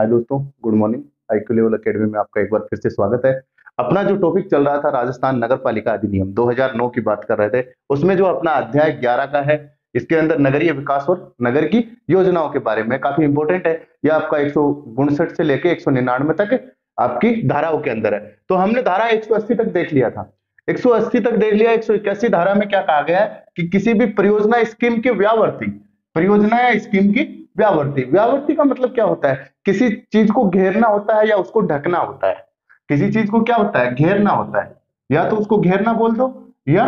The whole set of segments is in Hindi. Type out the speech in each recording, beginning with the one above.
हाय दोस्तों, good morning. IQ level academy में आपका एक बार फिर से स्वागत है। अपना जो टॉपिक चल रहा था राजस्थान नगर पालिका अधिनियम 2009 की बात कर रहे थे। उसमें जो अपना अध्याय 11 का है, इसके अंदर नगरीय विकास और नगर की योजनाओं के बारे में काफी इंपॉर्टेंट है। यह आपका 159 से लेके 199 तक आपकी धाराओं के अंदर है। तो हमने धारा 180 तक देख लिया था, 180 तक देख लिया। 181 धारा में क्या कहा गया है कि किसी भी परियोजना स्कीम की व्यावर्ती, परियोजना या स्कीम की व्यावर्ती, व्यावर्ती का मतलब क्या होता है? किसी चीज को घेरना होता है या उसको ढकना होता है। किसी चीज को क्या होता है? घेरना होता है। या तो उसको घेरना बोल दो या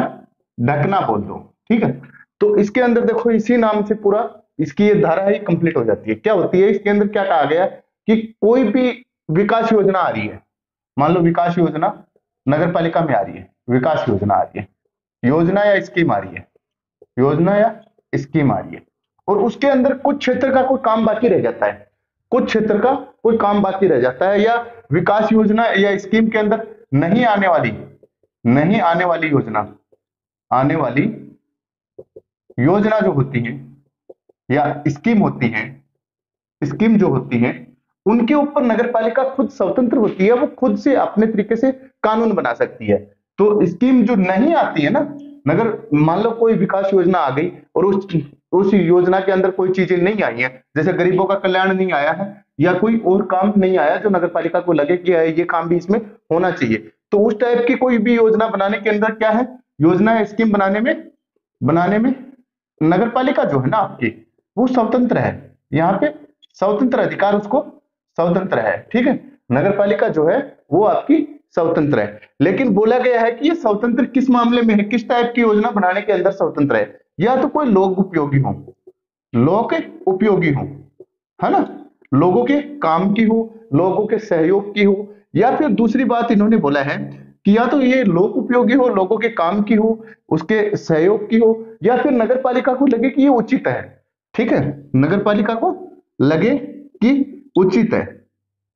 ढकना बोल दो, ठीक है। तो इसके अंदर देखो, इसी नाम से पूरा इसकी ये धारा ही कंप्लीट हो जाती है। क्या होती है इसके अंदर? क्या कहा गया कि कोई भी विकास योजना आ रही है, मान लो विकास योजना नगर पालिका में आ रही है, विकास योजना आ रही है, योजना या स्कीम आ रही है, योजना या स्कीम आ रही है, और उसके अंदर कुछ क्षेत्र का कोई काम बाकी रह जाता है, कुछ क्षेत्र का कोई काम बाकी रह जाता है, या विकास योजना या स्कीम के अंदर नहीं आने वाली, नहीं आने वाली योजना, आने वाली योजना जो होती है या स्कीम होती है, स्कीम जो होती है, उनके ऊपर नगर पालिका खुद स्वतंत्र होती है। वो खुद से अपने तरीके से कानून बना सकती है। तो स्कीम जो नहीं आती है ना, नगर मान लो कोई विकास योजना आ गई और उस योजना के अंदर कोई चीजें नहीं आई है, जैसे गरीबों का कल्याण नहीं आया है या कोई और काम नहीं आया जो नगर पालिका को लगे कि ये काम भी इसमें होना चाहिए, तो उस टाइप की कोई भी योजना बनाने के अंदर क्या है, योजना या स्कीम बनाने में नगर पालिका जो है ना आपकी, वो स्वतंत्र है। यहाँ पे स्वतंत्र अधिकार उसको स्वतंत्र है, ठीक है। नगर पालिका जो है वो आपकी स्वतंत्र है। लेकिन बोला गया है कि ये स्वतंत्र किस मामले में है, किस टाइप की योजना बनाने के अंदर स्वतंत्र है? या तो कोई लोक उपयोगी हो, लोक उपयोगी हो, है ना, लोगों के काम की हो, लोगों के सहयोग की हो, या फिर दूसरी बात इन्होंने बोला है कि या तो ये लोक उपयोगी हो, लोगों के काम की हो, उसके सहयोग की हो, या फिर नगर पालिका को लगे कि ये उचित है, ठीक है। नगर पालिका को लगे कि उचित है,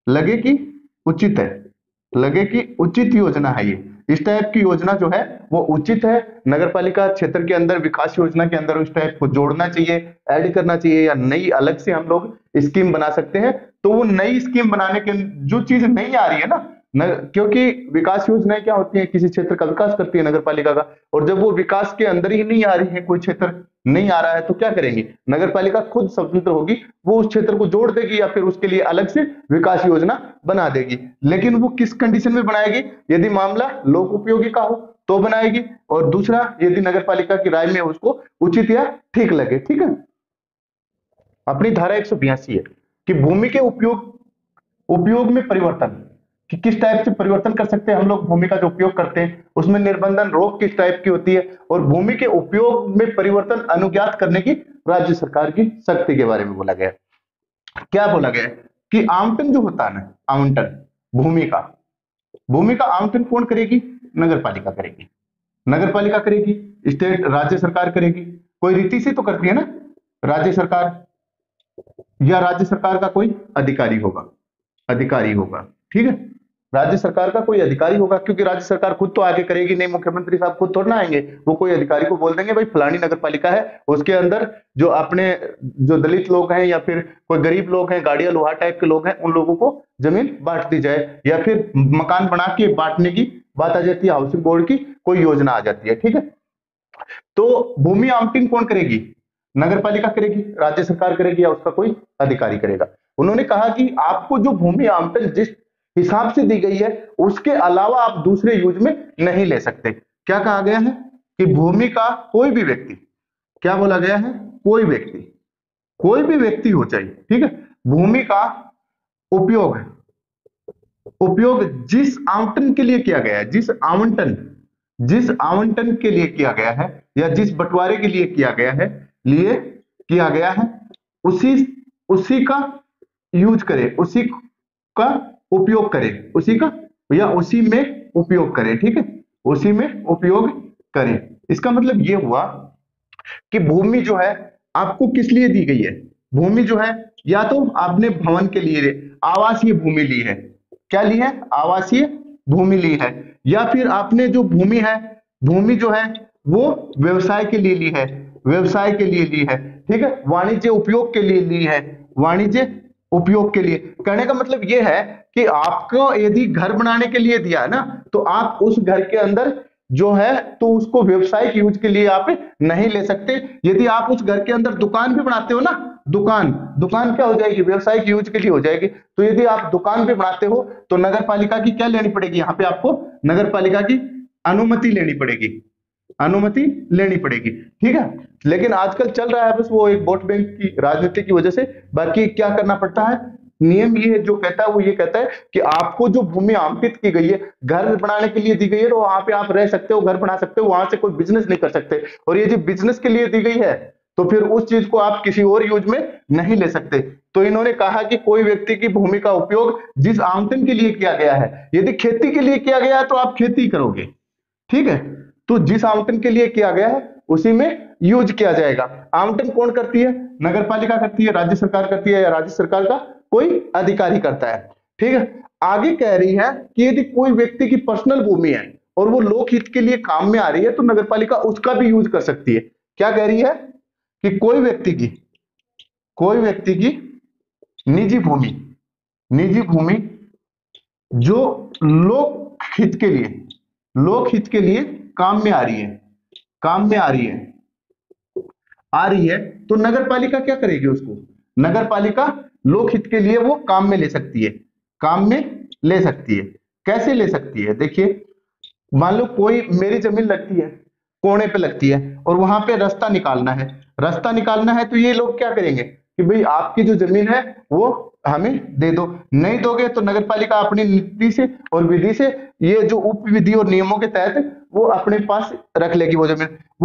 लगे कि उचित है, लगे कि उचित योजना है ये, इस टाइप की योजना जो है वो उचित है। नगर पालिका क्षेत्र के अंदर विकास योजना के अंदर उस टाइप को जोड़ना चाहिए, ऐड करना चाहिए, या नई अलग से हम लोग स्कीम बना सकते हैं। तो वो नई स्कीम बनाने के जो चीज नहीं आ रही है ना, क्योंकि विकास योजनाएं क्या होती है, किसी क्षेत्र का विकास करती है नगर पालिका का, और जब वो विकास के अंदर ही नहीं आ रही है, कोई क्षेत्र नहीं आ रहा है, तो क्या करेंगे? नगर पालिका खुद स्वतंत्र होगी, वो उस क्षेत्र को जोड़ देगी या फिर उसके लिए अलग से विकास योजना बना देगी। लेकिन वो किस कंडीशन में बनाएगी? यदि मामला लोक उपयोगी का हो तो बनाएगी, और दूसरा यदि नगर पालिका की राय में उसको उचित या ठीक लगे, ठीक है। अपनी धारा 182 है कि भूमि के उपयोग में परिवर्तन, कि किस टाइप से परिवर्तन कर सकते हैं हम लोग भूमि का जो उपयोग करते हैं, उसमें निर्बंधन रोक किस टाइप की होती है, और भूमि के उपयोग में परिवर्तन अनुज्ञात करने की राज्य सरकार की शक्ति के बारे में बोला गया है। क्या बोला गया है कि आवंटन जो होता है ना, आवंटन भूमि का आवंटन कौन करेगी? नगर पालिका करेगी, नगर पालिका करेगी, स्टेट राज्य सरकार करेगी। कोई रीति से तो करती है ना राज्य सरकार, या राज्य सरकार का कोई अधिकारी होगा, ठीक है। राज्य सरकार का कोई अधिकारी होगा, क्योंकि राज्य सरकार खुद तो आगे करेगी नहीं, मुख्यमंत्री साहब खुद थोड़ा ना आएंगे, वो कोई अधिकारी को बोल देंगे भाई फलानी नगर पालिका है, उसके अंदर जो अपने जो दलित लोग हैं या फिर कोई गरीब लोग हैं, गाड़िया लोहा टाइप के लोग हैं, उन लोगों को जमीन बांट दी जाए, या फिर मकान बना के बांटने की बात आ जाती है, हाउसिंग बोर्ड की कोई योजना आ जाती है, ठीक है। तो भूमि आवंटन कौन करेगी? नगर पालिका करेगी, राज्य सरकार करेगी, या उसका कोई अधिकारी करेगा। उन्होंने कहा कि आपको जो भूमि आवंटन जिस हिसाब से दी गई है उसके अलावा आप दूसरे यूज में नहीं ले सकते। क्या कहा गया है कि भूमि का कोई भी व्यक्ति, क्या बोला गया है? कोई भी व्यक्ति हो चाहिए, ठीक है, भूमि का उपयोग जिस आवंटन के लिए किया गया है, जिस आवंटन के लिए किया गया है, या जिस बंटवारे के लिए किया गया है, उसी का यूज करे, उसी का उपयोग करे, उसी का या उसी में उपयोग करे, ठीक है, उसी में उपयोग करें। इसका मतलब ये हुआ कि भूमि जो है आपको किस लिए दी गई है? भूमि जो है या तो आपने भवन के लिए आवासीय भूमि ली है, क्या ली है? आवासीय भूमि ली है, या फिर आपने जो भूमि जो है वो व्यवसाय के लिए ली है, ठीक है, वाणिज्य उपयोग के लिए ली है, वाणिज्य उपयोग के लिए। कहने का मतलब ये है कि आपको यदि घर बनाने के लिए दिया है ना, तो आप उस घर के अंदर जो है तो उसको व्यवसायिक यूज के लिए आप नहीं ले सकते। यदि आप उस घर के अंदर दुकान भी बनाते हो ना, दुकान दुकान क्या हो जाएगी, व्यवसायिक यूज के लिए हो जाएगी। तो यदि आप दुकान भी बनाते हो तो नगर पालिका की क्या लेनी पड़ेगी, यहाँ पे आपको नगर पालिका की अनुमति लेनी पड़ेगी, अनुमति लेनी पड़ेगी। ठीक है, लेकिन आजकल चल रहा है बस वो एक वोट बैंक की राजनीति की वजह से। बाकी क्या करना पड़ता है, नियम ये जो कहता है वो ये कहता है कि आपको जो भूमि आवंटित की गई है घर बनाने के लिए दी गई है, तो वहां पे आप रह सकते हो, घर बना सकते हो, वहां से कोई बिजनेस नहीं कर सकते। और ये जो बिजनेस के लिए दी गई है तो फिर उस चीज को आप किसी और यूज में नहीं ले सकते। तो इन्होंने कहा कि कोई व्यक्ति की भूमि का उपयोग जिस आवंटन के लिए किया गया है, यदि खेती के लिए किया गया है तो आप खेती करोगे, ठीक है, तो जिस आवंटन के लिए किया गया है उसी में यूज किया जाएगा। आवंटन कौन करती है, नगर पालिका करती है, राज्य सरकार करती है, या राज्य सरकार का कोई अधिकारी करता है। ठीक है, आगे कह रही है कि यदि कोई व्यक्ति की पर्सनल भूमि है और वो लोकहित के लिए काम में आ रही है तो नगर पालिका उसका भी यूज कर सकती है। क्या कह रही है कि कोई व्यक्ति की निजी भूमि, निजी भूमि जो लोकहित के लिए काम में आ रही है, काम में आ रही है, तो नगर पालिका क्या करेगी, उसको नगर पालिका लोकहित के लिए वो काम में ले सकती है, काम में ले सकती है। कैसे ले सकती है, देखिए मान लो कोई मेरी जमीन लगती है, कोने पे लगती है और वहां पे रास्ता निकालना है, रास्ता निकालना है, तो ये लोग क्या करेंगे कि भाई आपकी जो जमीन है वो हमें दे दो, नहीं दोगे तो नगर पालिका अपनी नीति से और विधि से ये जो उप विधि और नियमों के तहत वो अपने पास रख लेगी वो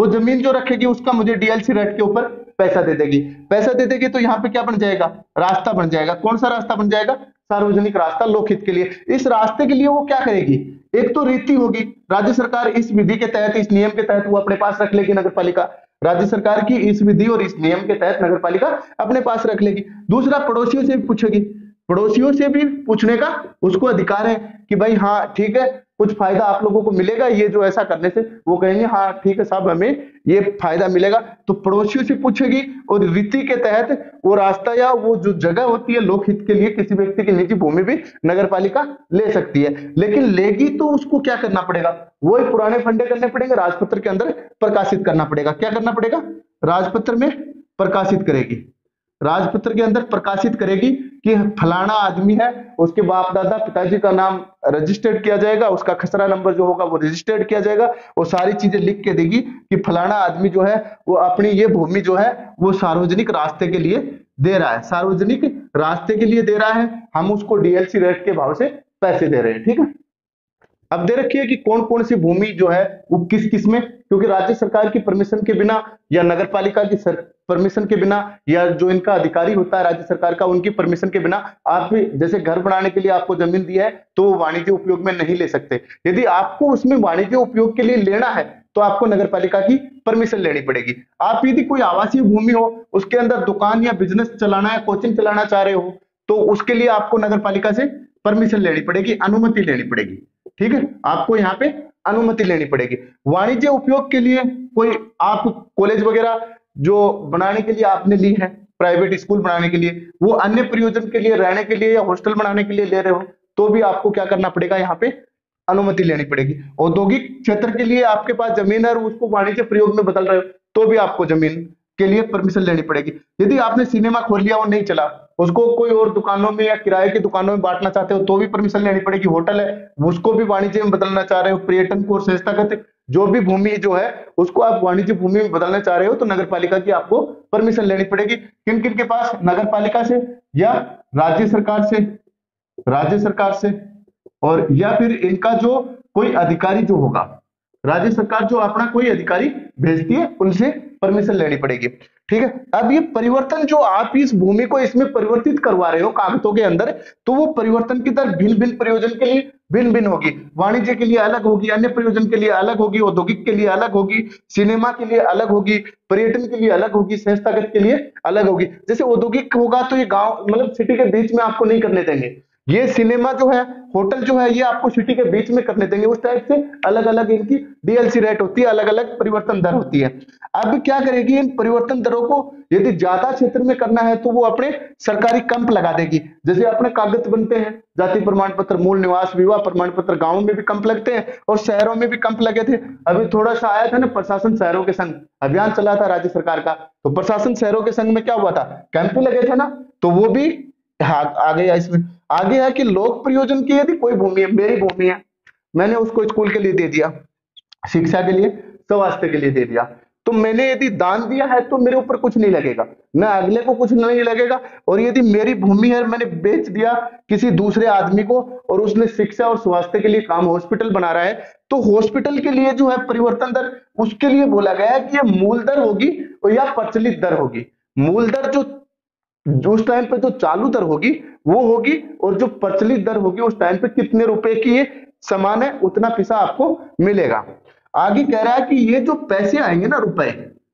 जमीन जो रखेगी उसका मुझे डीएलसी रेट के ऊपर पैसा दे देगी, पैसा दे देगी, तो यहाँ पे क्या बन जाएगा, रास्ता बन जाएगा। कौन सा रास्ता बन जाएगा, सार्वजनिक रास्ता लोकहित के लिए। इस रास्ते के लिए वो क्या करेगी, एक तो रीति होगी, राज्य सरकार इस विधि के तहत इस नियम के तहत वो अपने पास रख लेगी, नगर पालिका राज्य सरकार की इस विधि और इस नियम के तहत नगर पालिका अपने पास रख लेगी। दूसरा, पड़ोसियों से भी पूछेगी, पड़ोसियों से भी पूछने का उसको अधिकार है कि भाई हाँ ठीक है कुछ फायदा आप लोगों को मिलेगा, ये जो ऐसा करने से वो कहेंगे हाँ ठीक है साहब हमें ये फायदा मिलेगा, तो पड़ोसियों से पूछेगी। और रीति के तहत वो रास्ता या वो जो जगह होती है लोकहित के लिए किसी व्यक्ति की निजी भूमि भी नगर पालिका ले सकती है। लेकिन लेगी तो उसको क्या करना पड़ेगा, वही पुराने फंडे करने पड़ेंगे, राजपत्र के अंदर प्रकाशित करना पड़ेगा। क्या करना पड़ेगा, राजपत्र में प्रकाशित करेगी, राजपत्र के अंदर प्रकाशित करेगी कि फलाना आदमी है, उसके बाप दादा पिताजी का नाम रजिस्टर्ड किया जाएगा, उसका खसरा नंबर जो होगा वो रजिस्टर्ड किया जाएगा, वो सारी चीजें लिख के देगी कि फलाना आदमी जो है वो अपनी ये भूमि जो है वो सार्वजनिक रास्ते के लिए दे रहा है, सार्वजनिक रास्ते के लिए दे रहा है, हम उसको डीएलसी रेट के भाव से पैसे दे रहे हैं। ठीक है, अब दे रखी है कि कौन कौन सी भूमि जो है वो किस किस में, क्योंकि राज्य सरकार की परमिशन के बिना या नगर पालिका की परमिशन के बिना या जो इनका अधिकारी होता है राज्य सरकार का उनकी परमिशन के बिना आप भी जैसे घर बनाने के लिए आपको जमीन दिया है तो वो वाणिज्य उपयोग में नहीं ले सकते। यदि आपको उसमें वाणिज्य उपयोग के लिए लेना है तो आपको नगर पालिका की परमिशन लेनी पड़ेगी। आप यदि कोई आवासीय भूमि हो उसके अंदर दुकान या बिजनेस चलाना है, कोचिंग चलाना चाह रहे हो, तो उसके लिए आपको नगर पालिका से परमिशन लेनी पड़ेगी, अनुमति लेनी पड़ेगी। ठीक है, आपको यहाँ पे अनुमति लेनी पड़ेगी। वाणिज्य उपयोग के लिए कोई आप कॉलेज वगैरह जो बनाने के लिए आपने ली है, प्राइवेट स्कूल बनाने के लिए, वो अन्य प्रयोजन के लिए रहने के लिए या हॉस्टल बनाने के लिए ले रहे हो तो भी आपको क्या करना पड़ेगा, यहाँ पे अनुमति लेनी पड़ेगी। औद्योगिक क्षेत्र के लिए आपके पास जमीन है और उसको वाणिज्य प्रयोग में बदल रहे हो तो भी आपको जमीन के लिए परमिशन लेनी पड़ेगी। यदि आपने सिनेमा खोल लिया और नहीं चला, उसको कोई और दुकानों में या किराए की दुकानों में बांटना चाहते हो तो भी परमिशन लेनी पड़ेगी। होटल है उसको भी वाणिज्य में बदलना चाह रहे हो, पर्यटन को संस्थागत जो भी भूमि जो है उसको आप वाणिज्य भूमि में बदलना चाह रहे हो तो नगर पालिका की आपको परमिशन लेनी पड़ेगी। किन किन के पास, नगर पालिका से या राज्य सरकार से, राज्य सरकार से, और या फिर इनका जो कोई अधिकारी जो होगा, राज्य सरकार जो अपना कोई अधिकारी भेजती है उनसे परमिशन लेनी पड़ेगी। ठीक है, अब ये परिवर्तन जो आप इस भूमि को इसमें परिवर्तित करवा रहे हो कागजों के अंदर, तो वो परिवर्तन की दर भिन्न भिन्न प्रयोजन के लिए भिन्न भिन्न होगी। वाणिज्य के लिए अलग होगी, अन्य प्रयोजन के लिए अलग होगी, औद्योगिक के लिए अलग होगी, सिनेमा के लिए अलग होगी, पर्यटन के लिए अलग होगी, संस्थागत के लिए अलग होगी। जैसे औद्योगिक होगा तो ये गांव मतलब सिटी के बीच में आपको नहीं करने देंगे, ये सिनेमा जो है, होटल जो है, ये आपको सिटी के बीच में करने देंगे। उस टाइप से अलग अलग इनकी डीएलसी रेट होती है, अलग अलग परिवर्तन दर होती है। अब क्या करेगी, इन परिवर्तन दरों को यदि ज्यादा क्षेत्र में करना है तो वो अपने सरकारी कैंप लगा देगी। जैसे अपने कागज बनते हैं, जाति प्रमाण पत्र, मूल निवास, विवाह प्रमाण पत्र, गांवों में भी कैंप लगते हैं और शहरों में भी कैंप लगे थे। अभी थोड़ा सा आया था ना, प्रशासन शहरों के संग अभियान चला था राज्य सरकार का, तो प्रशासन शहरों के संग में क्या हुआ था, कैंप लगे थे ना, तो वो भी आ गया इसमें। आगे है कि लोक प्रयोजन की यदि कोई भूमि है, मेरी भूमि है, मैंने उसको स्कूल के लिए दे दिया, शिक्षा के लिए, स्वास्थ्य के लिए दे दिया, तो मैंने यदि दान दिया है तो मेरे ऊपर कुछ नहीं लगेगा, न अगले को कुछ नहीं लगेगा। और यदि मेरी भूमि है, मैंने बेच दिया किसी दूसरे आदमी को और उसने शिक्षा और स्वास्थ्य के लिए काम हॉस्पिटल बना रहा है, तो हॉस्पिटल के लिए जो है परिवर्तन दर, उसके लिए बोला गया है कि यह मूल दर होगी और या प्रचलित दर होगी। मूल दर जो उस टाइम पे जो चालू दर होगी वो होगी, और जो प्रचलित दर होगी उस टाइम पे कितने रुपए की ये सामान है उतना पैसा आपको मिलेगा। आगे कह रहा है कि ये जो पैसे आएंगे ना,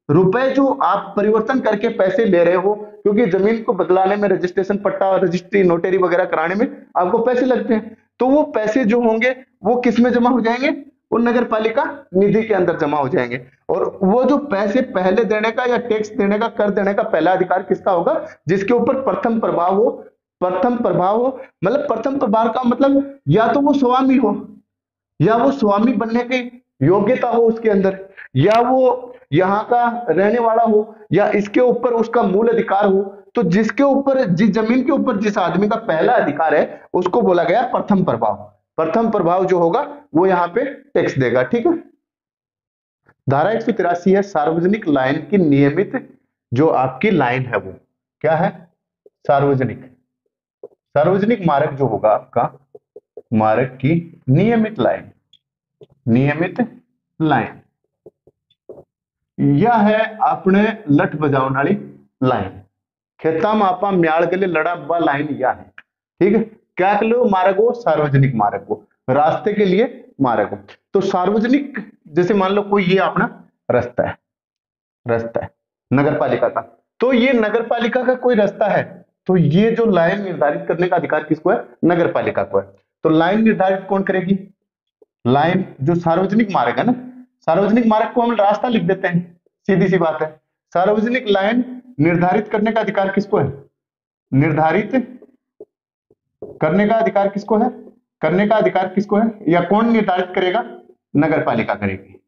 रुपए जो आप परिवर्तन करके पैसे ले रहे हो, क्योंकि जमीन को बदलाने में, रजिस्ट्रेशन, पट्टा, रजिस्ट्री, नोटरी वगैरह कराने में आपको पैसे लगते हैं, तो वो पैसे जो होंगे वो किस में जमा हो जाएंगे, वो नगर पालिका निधि के अंदर जमा हो जाएंगे। और वो जो पैसे पहले देने का या टैक्स देने का, कर देने का पहला अधिकार किसका होगा, जिसके ऊपर प्रथम प्रभाव हो। प्रथम प्रभाव हो मतलब, प्रथम प्रभाव का मतलब या तो वो स्वामी हो, या वो स्वामी बनने की योग्यता हो उसके अंदर, या वो यहाँ का रहने वाला हो, या इसके ऊपर उसका मूल अधिकार हो। तो जिसके ऊपर, जिस जमीन के ऊपर जिस आदमी का पहला अधिकार है उसको बोला गया प्रथम प्रभाव। प्रथम प्रभाव जो होगा वो यहाँ पे टैक्स देगा। ठीक है। धारा 183 है, सार्वजनिक लाइन की नियमित, जो आपकी लाइन है वो क्या है, सार्वजनिक मार्ग जो होगा आपका, मार्ग की नियमित लाइन, यह है अपने लठ बजावन वाली लाइन, खेता में आपा म्याल के लिए लड़ा हुआ लाइन यह है। ठीक है। क्या कर लो, मार्ग हो, सार्वजनिक मार्ग हो, रास्ते के लिए मार्ग हो। तो सार्वजनिक, जैसे मान लो कोई ये अपना रास्ता है नगर पालिका का, तो ये नगर पालिका का कोई रास्ता है, तो ये जो लाइन निर्धारित करने का अधिकार किसको है, नगर पालिका को है। तो लाइन निर्धारित कौन करेगी, लाइन जो सार्वजनिक मार्ग है ना, सार्वजनिक मार्ग को हम रास्ता लिख देते हैं, सीधी सी बात है। सार्वजनिक लाइन निर्धारित करने का अधिकार किसको है, निर्धारित करने का अधिकार किसको है, या कौन निर्धारित करेगा, नगर पालिका करेगी।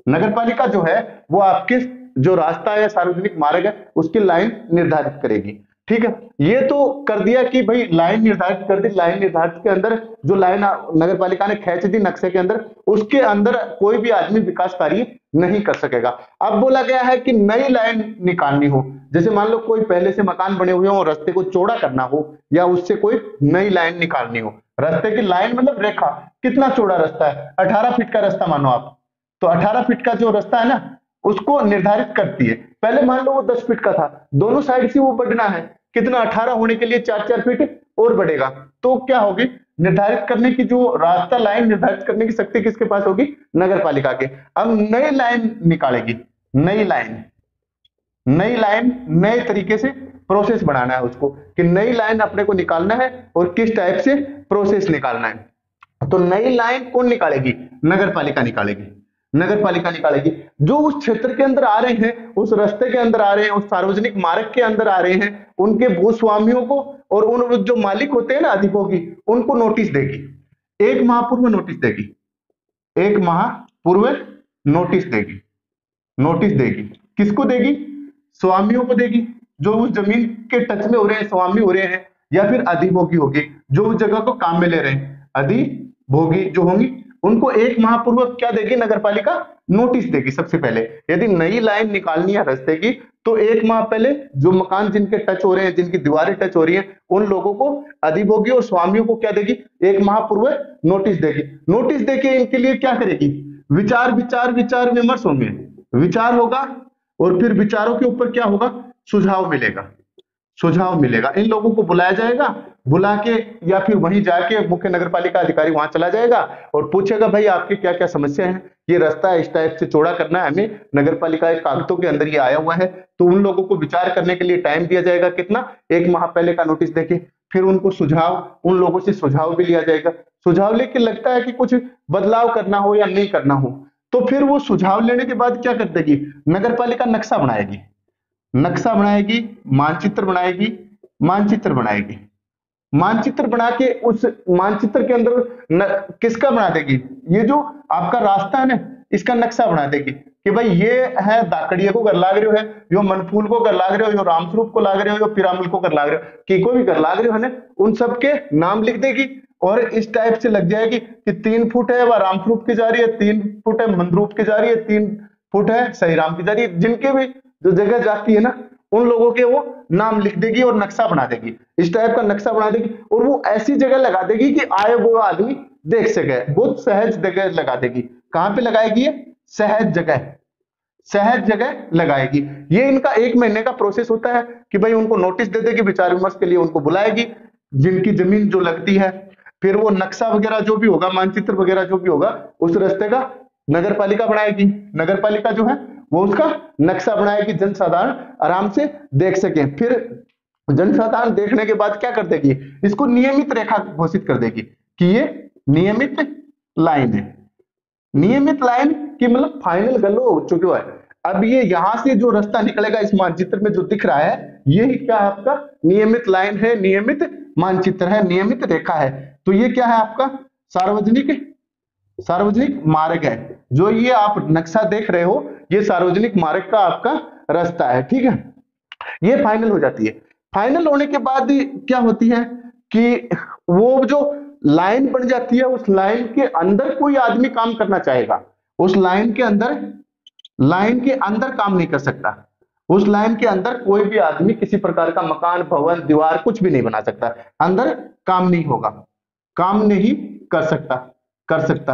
नगर पालिका जो है वो आपके जो रास्ता है, सार्वजनिक मार्ग है, उसकी लाइन निर्धारित करेगी। ठीक है। ये तो कर दिया कि भाई लाइन निर्धारित कर दी, लाइन निर्धारित के अंदर जो लाइन नगर पालिका ने खींच दी नक्शे के अंदर, उसके अंदर कोई भी आदमी विकास कार्य नहीं कर सकेगा। अब बोला गया है कि नई लाइन निकालनी हो, जैसे मान लो कोई पहले से मकान बने हुए हो और रास्ते को चौड़ा करना हो, या उससे कोई नई लाइन निकालनी हो। रास्ते की लाइन मतलब रेखा, कितना चौड़ा रास्ता है, 18 फीट का रास्ता मानो आप, तो 18 फीट का जो रास्ता है ना उसको निर्धारित करती है। पहले मान लो वो 10 फीट का था, दोनों साइड से वो बढ़ना है, कितना, 18 होने के लिए 4-4 फीट और बढ़ेगा, तो क्या होगी, निर्धारित करने की जो रास्ता, लाइन निर्धारित करने की शक्ति किसके पास होगी, नगर पालिका के। अब नई लाइन निकालेगी, नई लाइन नए तरीके से प्रोसेस बनाना है उसको, कि नई लाइन अपने को निकालना है और किस टाइप से प्रोसेस निकालना है। तो नई लाइन कौन निकालेगी, नगर पालिका निकालेगी। जो उस क्षेत्र के अंदर आ रहे हैं, उस रास्ते के अंदर आ रहे हैं, उस सार्वजनिक मार्ग के अंदर आ रहे हैं, उनके भूस्वामियों को और उन जो मालिक होते हैं ना, अधिभोगी, उनको नोटिस देगी, 1 माह पूर्व नोटिस देगी, 1 माह पूर्व नोटिस देगी। किसको देगी, स्वामियों को देगी, जो उस जमीन के टच में हो रहे हैं, स्वामी हो रहे हैं, या फिर अधिभोगी होगी, जो उस जगह को काम में ले रहे हैं, अधिभोगी जो होंगी, उनको 1 माह पूर्व क्या देगी, नगर पालिका नोटिस देगी। सबसे पहले यदि नई लाइन निकालनी है रास्ते की, तो 1 माह पहले जो मकान जिनके टच हो रहे हैं, जिनकी दीवारें टच हो रही हैं, उन लोगों को, अधिभोगी और स्वामियों को क्या देगी, 1 माह पूर्व नोटिस देगी। नोटिस देके इनके लिए क्या करेगी, विचार विमर्श होंगे, विचार होगा, और फिर विचारों के ऊपर क्या होगा, सुझाव मिलेगा। इन लोगों को बुलाया जाएगा, बुला के या फिर वहीं जाके मुख्य नगर पालिका अधिकारी वहां चला जाएगा और पूछेगा, भाई आपकी क्या क्या समस्या है, ये रास्ता इस टाइप से चौड़ा करना है हमें, नगर पालिका के कागजों के अंदर ये आया हुआ है। तो उन लोगों को विचार करने के लिए टाइम दिया जाएगा, कितना, 1 माह पहले का नोटिस देके। फिर उनको सुझाव, उन लोगों से सुझाव भी लिया जाएगा। सुझाव लेके लगता है कि कुछ बदलाव करना हो या नहीं करना हो, तो फिर वो सुझाव लेने के बाद क्या कर देगी, नगर पालिका नक्शा बनाएगी, नक्शा बनाएगी, मानचित्र बनाएगी, मानचित्र बनाएगी, मानचित्र बना के उस मानचित्र के अंदर किसका बना देगी, ये जो आपका रास्ता है ना, इसका नक्शा बना देगी कि भाई ये है दाकड़िया को घर लाग रहे हो है, यो मनफूल को घर लाग रहे हो, यो रामस्वरूप को लाग रहे हो, यो पिरामिल को घर लाग रहे हो, की को भी घर लाग रहे हो है ना, उन सबके नाम लिख देगी और इस टाइप से लग जाएगी कि 3 फुट है वह रामस्वरूप की जा रही है, 3 फुट है मनरूप की जा रही है, 3 फुट है सही राम की जा रही है, जिनके भी जो जगह जाती है ना उन लोगों के वो नाम लिख देगी और नक्शा बना देगी, इस टाइप का नक्शा बना देगी और वो ऐसी जगह लगा देगी कि आए वो आदमी देख सके, बहुत सहज जगह लगा देगी। कहां पे लगाएगी ये, सहज जगह, सहज जगह लगाएगी। ये इनका 1 महीने का प्रोसेस होता है कि भाई उनको नोटिस दे देगी, विचार विमर्श के लिए उनको बुलाएगी, जिनकी जमीन जो लगती है, फिर वो नक्शा वगैरह जो भी होगा, मानचित्र वगैरह जो भी होगा, उस रास्ते का नगर पालिका बनाएगी, नगर पालिका जो है वो उसका नक्शा बनाएगी, जनसाधारण आराम से देख सके। फिर जनसाधारण देखने के बाद क्या कर देगी, इसको नियमित रेखा घोषित कर देगी कि ये नियमित लाइन है, नियमित लाइन की मतलब फाइनल गल्लो हो चुका है। अब ये यहां से जो रास्ता निकलेगा इस मानचित्र में जो दिख रहा है, ये क्या है आपका नियमित लाइन है, नियमित मानचित्र है, नियमित रेखा है। तो ये क्या है आपका सार्वजनिक मार्ग है, जो ये आप नक्शा देख रहे हो, ये सार्वजनिक मार्ग का आपका रास्ता है, ठीक है। ये फाइनल हो जाती है। फाइनल होने के बाद क्या होती है कि वो जो लाइन बन जाती है, उस लाइन के अंदर कोई आदमी काम करना चाहेगा, उस लाइन के अंदर काम नहीं कर सकता, उस लाइन के अंदर कोई भी आदमी किसी प्रकार का मकान, भवन, दीवार कुछ भी नहीं बना सकता, अंदर काम नहीं होगा, काम नहीं कर सकता,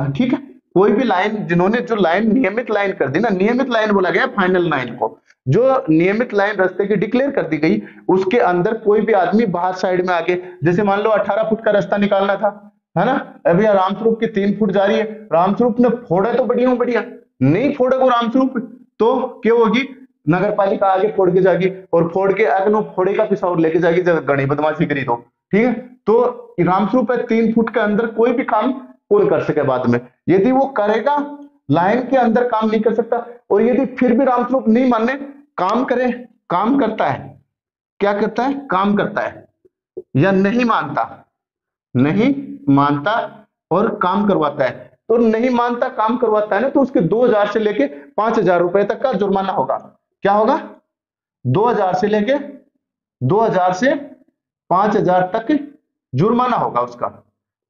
ठीक है। कोई भी लाइन, जिन्होंने जो लाइन नियमित लाइन कर दी ना, नियमित लाइन बोला गया फाइनल लाइन को, जो नियमित लाइन रास्ते की डिक्लेयर कर दी गई, उसके अंदर कोई भी आदमी बाहर साइड में आके, जैसे मान लो 18 फुट का रास्ता निकालना था, है ना, अभी रामस्वरूप की 3 फुट जा रही है, रामस्वरूप ने फोड़ा तो बढ़िया, नहीं फोड़े को रामस्वरूप, तो क्या होगी, नगर पालिका आगे फोड़ के जाएगी और फोड़ के अगनो फोड़े का पिसा और लेके जाएगी, जब गणी बदमाशी करी तो, ठीक है। तो रामस्वरूप 3 फुट के अंदर कोई भी काम कौन कर सके बाद में, यदि वो करेगा लाइन के अंदर काम नहीं कर सकता, और यदि फिर भी रामस्वरूप नहीं माने, काम करे, काम करता है, क्या करता है, काम करता है, या नहीं मानता और काम करवाता है, तो नहीं मानता काम करवाता है ना, तो उसके 2000 से लेके 5000 रुपए तक का जुर्माना होगा। क्या होगा, 2000 से 5000 तक जुर्माना होगा। उसका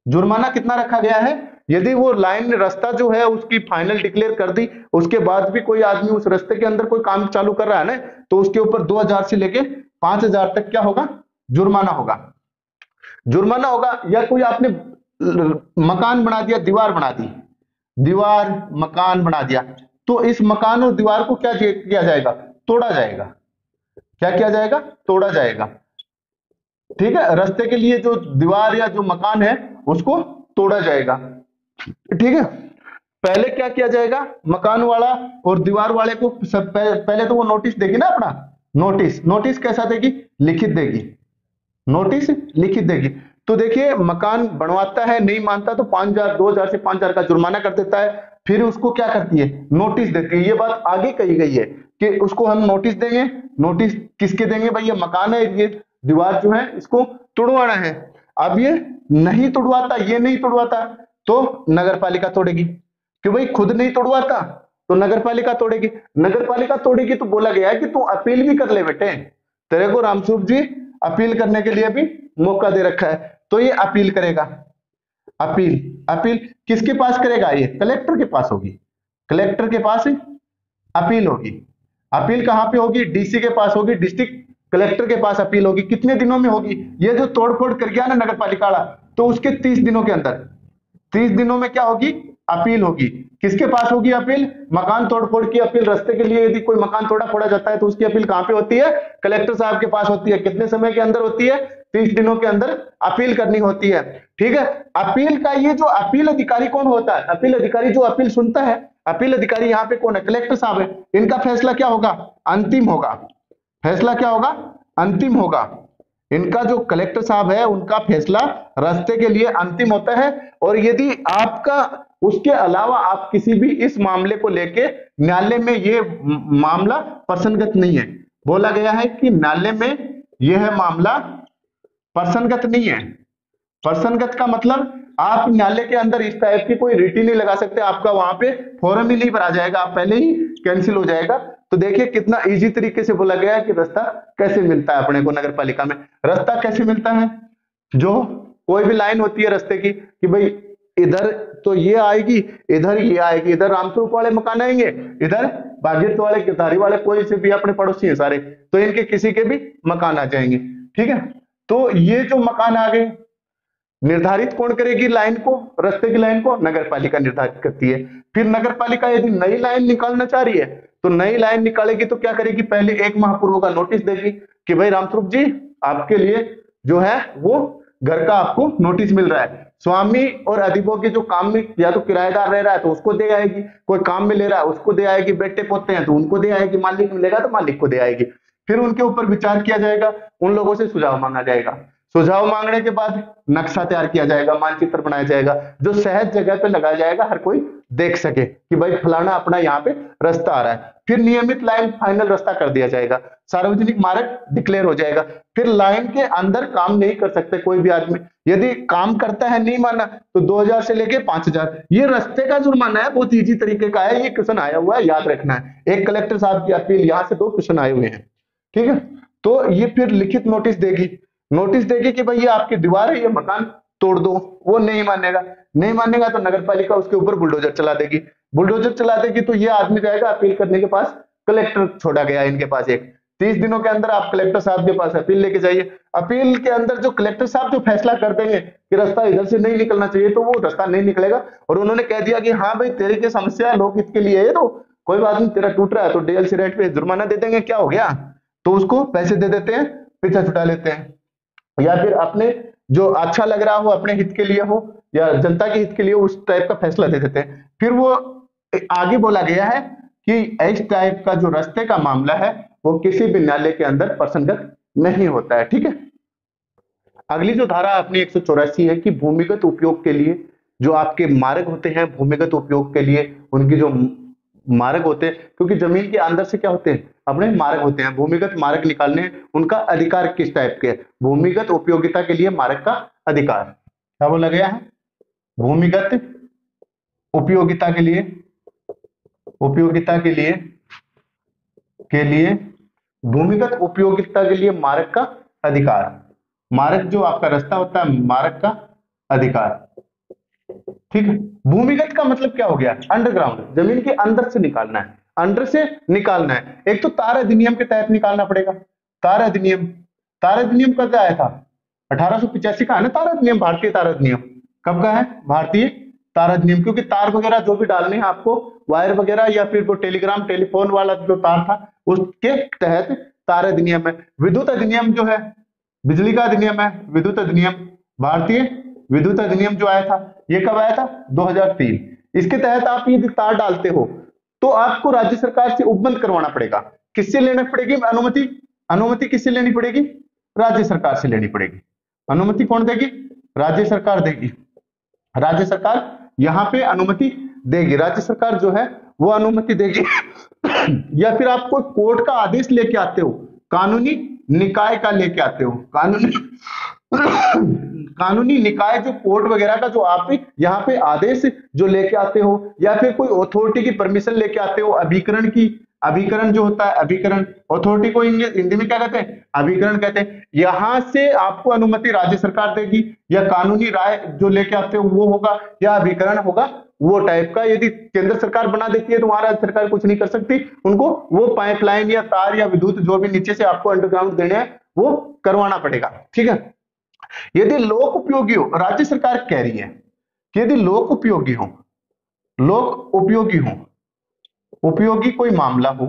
जुर्माना कितना रखा गया है, यदि वो लाइन रास्ता जो है उसकी फाइनल डिक्लेयर कर दी, उसके बाद भी कोई आदमी उस रास्ते के अंदर कोई काम चालू कर रहा है ना, तो उसके ऊपर 2000 से लेके 5000 तक क्या होगा, जुर्माना होगा। या कोई आपने मकान बना दिया, दीवार मकान बना दिया, तो इस मकान और दीवार को क्या किया जाएगा, तोड़ा जाएगा। क्या किया जाएगा, तोड़ा जाएगा, ठीक है। रास्ते के लिए जो दीवार या जो मकान है उसको तोड़ा जाएगा, ठीक है। पहले क्या किया जाएगा, मकान वाला और दीवार वाले को सब पहले तो वो नोटिस देगी ना, अपना नोटिस कैसा देगी, लिखित देगी, नोटिस लिखित देगी। तो देखिए मकान बनवाता है, नहीं मानता तो 5000, 2000 से 5000 का जुर्माना कर देता है, फिर उसको क्या करती है, नोटिस देती है। ये बात आगे कही गई है कि उसको हम नोटिस देंगे, नोटिस किसके देंगे, भाई ये मकान है, ये दीवार जो है इसको तोड़वाना है। अब ये नहीं तोड़वाता, तो नगर पालिका तोड़ेगी, कि भाई खुद नहीं तोड़वाता तो नगर पालिका तोड़ेगी। तो बोला गया है कि तू अपील भी कर ले बेटे, तेरे को रामस्वरूप जी अपील करने के लिए भी मौका दे रखा है, तो ये अपील करेगा। अपील किसके पास करेगा, ये कलेक्टर के पास होगी, कलेक्टर के पास अपील होगी। अपील कहां पे होगी, डीसी के पास होगी, डिस्ट्रिक्ट कलेक्टर के पास अपील होगी। कितने दिनों में होगी, ये जो तोड़फोड़ कर गया ना नगर पालिका वाला, तो उसके 30 दिनों के अंदर, 30 दिनों में क्या होगी, अपील होगी। किसके पास होगी अपील, मकान तोड़फोड़ की अपील। रास्ते के लिए यदि कोई मकान तोड़ा फोड़ा जाता है तो उसकी अपील कहां पे होती है, कलेक्टर साहब के पास होती है। कितने समय के अंदर होती है, 30 दिनों के अंदर अपील करनी होती है, ठीक है। अपील का ये जो अपील अधिकारी कौन होता है, अपील अधिकारी जो अपील सुनता है, अपील अधिकारी यहाँ पे कौन है, कलेक्टर साहब है। इनका फैसला क्या होगा, अंतिम होगा। फैसला क्या होगा, अंतिम होगा। इनका जो कलेक्टर साहब है उनका फैसला रास्ते के लिए अंतिम होता है। और यदि आपका उसके अलावा आप किसी भी इस मामले को लेके न्यायालय में ये मामला प्रसन्नगत नहीं है, बोला गया है कि न्यायालय में यह मामला प्रसन्नगत नहीं है। प्रसन्नगत का मतलब आप न्यायालय के अंदर इस टाइप की कोई रिट ही नहीं लगा सकते, आपका वहां पे फॉर्म ही नहीं भरा जाएगा, आप पहले ही कैंसिल हो जाएगा। तो देखिए कितना इजी तरीके से बोला गया है कि रास्ता कैसे मिलता है अपने को नगर पालिका में। रास्ता कैसे मिलता है, जो कोई भी लाइन होती है रास्ते की कि भाई इधर तो ये आएगी, इधर ये आएगी, इधर रामस्वरूप वाले मकान आएंगे, इधर बागेत वाले, गिरधारी वाले, कोई से भी अपने पड़ोसी है सारे, तो इनके किसी के भी मकान आ जाएंगे। ठीक है, तो ये जो मकान आ गए निर्धारित कौन करेगी लाइन को, रास्ते की लाइन को नगर पालिका निर्धारित करती है। फिर नगर पालिका यदि नई लाइन निकालना चाह रही है तो नई लाइन निकालेगी तो क्या करेगी, पहले 1 माह पूर्व का नोटिस देगी कि भाई रामस्वरूप जी आपके लिए जो है वो घर का आपको नोटिस मिल रहा है। स्वामी और अधिभोगी जो काम में या तो किराएदार रह रहा है तो उसको दे आएगी, कोई काम में ले रहा है उसको दे आएगी, बेटे पोते हैं तो उनको दे आएगी, मालिक मिलेगा तो मालिक को दे आएगी। फिर उनके ऊपर विचार किया जाएगा, उन लोगों से सुझाव मांगा जाएगा, सुझाव मांगने के बाद नक्शा तैयार किया जाएगा, मानचित्र बनाया जाएगा, जो सहज जगह पे लगाया जाएगा, हर कोई देख सके कि भाई फलाना अपना यहाँ पे रास्ता आ रहा है। फिर नियमित लाइन फाइनल रास्ता कर दिया जाएगा, सार्वजनिक मार्ग डिक्लेयर हो जाएगा। फिर लाइन के अंदर काम नहीं कर सकते कोई भी आदमी, यदि काम करता है नहीं माना तो 2000 से लेके 5000 ये रास्ते का जुर्माना है। बहुत इजी तरीके का है, ये क्वेश्चन आया हुआ है, याद रखना है। एक कलेक्टर साहब की अपील, यहाँ से 2 क्वेश्चन आए हुए हैं। ठीक है, तो ये फिर लिखित नोटिस देगी, नोटिस देगी कि भाई ये आपकी दीवार है, ये मकान तोड़ दो। वो नहीं मानेगा, नहीं मानेगा तो नगर पालिका उसके ऊपर बुलडोजर चला देगी, बुलडोजर चला देगी तो ये आदमी जाएगा अपील करने के पास, कलेक्टर छोड़ा गया इनके पास एक 30 दिनों के अंदर आप कलेक्टर साहब के पास अपील लेके जाइए। अपील के अंदर जो कलेक्टर साहब जो फैसला कर देंगे कि रास्ता इधर से नहीं निकलना चाहिए तो वो रास्ता नहीं निकलेगा। और उन्होंने कह दिया कि हाँ भाई तेरी की समस्या लोग इसके लिए है तो कोई बात नहीं, तेरा टूट रहा है तो डीएलसी रेट पे जुर्माना दे देंगे, क्या हो गया, तो उसको पैसे दे देते हैं, पीछा छुटा लेते हैं। या फिर अपने जो अच्छा लग रहा हो, अपने हित के लिए हो या जनता के हित के लिए, उस टाइप का फैसला दे देते हैं। फिर वो आगे बोला गया है कि इस टाइप का जो रास्ते का मामला है वो किसी भी न्यायालय के अंदर प्रसंगत नहीं होता है। ठीक है, अगली जो धारा अपनी 184 है कि भूमिगत उपयोग के लिए जो आपके मार्ग होते हैं, भूमिगत उपयोग के लिए उनकी जो मार्ग होते हैं, क्योंकि जमीन के अंदर से क्या होते हैं अपने मार्ग होते हैं, भूमिगत मार्ग निकालने उनका अधिकार किस टाइप के, भूमिगत उपयोगिता के लिए मार्ग का अधिकार क्या बोला गया है, भूमिगत उपयोगिता के लिए, उपयोगिता के लिए भूमिगत उपयोगिता के लिए मार्ग का अधिकार, मार्ग जो आपका रास्ता होता है मार्ग का अधिकार। ठीक है, भूमिगत का मतलब क्या हो गया, अंडरग्राउंड, जमीन के अंदर से निकालना है, अंडर से निकालना है। एक तो तार अधिनियम के तहत निकालना पड़ेगा, तार अधिनियम, तार अधिनियम कब आया था, 1885 का है ना तार अधिनियम, भारतीय तार अधिनियम कब का है, भारतीय तार अधिनियम, क्योंकि तार वगैरह जो भी डालने हैं आपको, वायर वगैरह या फिर वो टेलीग्राम टेलीफोन वाला जो तार था उसके तहत तार अधिनियम है। विद्युत अधिनियम जो है, बिजली का अधिनियम है, विद्युत अधिनियम, भारतीय विद्युत अधिनियम जो आया था ये कब आया था, 2003। इसके तहत आप यदि तार डालते हो तो आपको राज्य सरकार से उपबंध करवाना पड़ेगा। किससे लेना पड़ेगी अनुमति, अनुमति किससे लेनी पड़ेगी, राज्य सरकार से लेनी पड़ेगी। अनुमति कौन देगी, राज्य सरकार देगी, राज्य सरकार यहाँ पे अनुमति देगी, राज्य सरकार जो है वो अनुमति देगी। या फिर आप कोई कोर्ट का आदेश लेके आते हो, कानूनी निकाय का लेके आते हो, कानूनी निकाय जो कोर्ट वगैरह का जो आप यहाँ पे आदेश जो लेके आते हो, या फिर कोई अथॉरिटी की परमिशन लेके आते हो, अभिकरण की, अभिकरण जो होता है, अभिकरण अथॉरिटी को हिंदी में क्या कहते हैं, अभिकरण कहते हैं। यहां से आपको अनुमति राज्य सरकार देगी, या कानूनी राय जो लेके आते हो वो होगा, या अभिकरण होगा वो टाइप का। यदि केंद्र सरकार बना देती है तो वहां राज्य सरकार कुछ नहीं कर सकती, उनको वो पाइपलाइन या तार या विद्युत जो भी नीचे से आपको अंडरग्राउंड देने हैं वो करवाना पड़ेगा। ठीक है, यदि लोक उपयोगी हो, राज्य सरकार कह रही है कि यदि लोक उपयोगी हो, लोक उपयोगी हो, उपयोगी कोई मामला हो,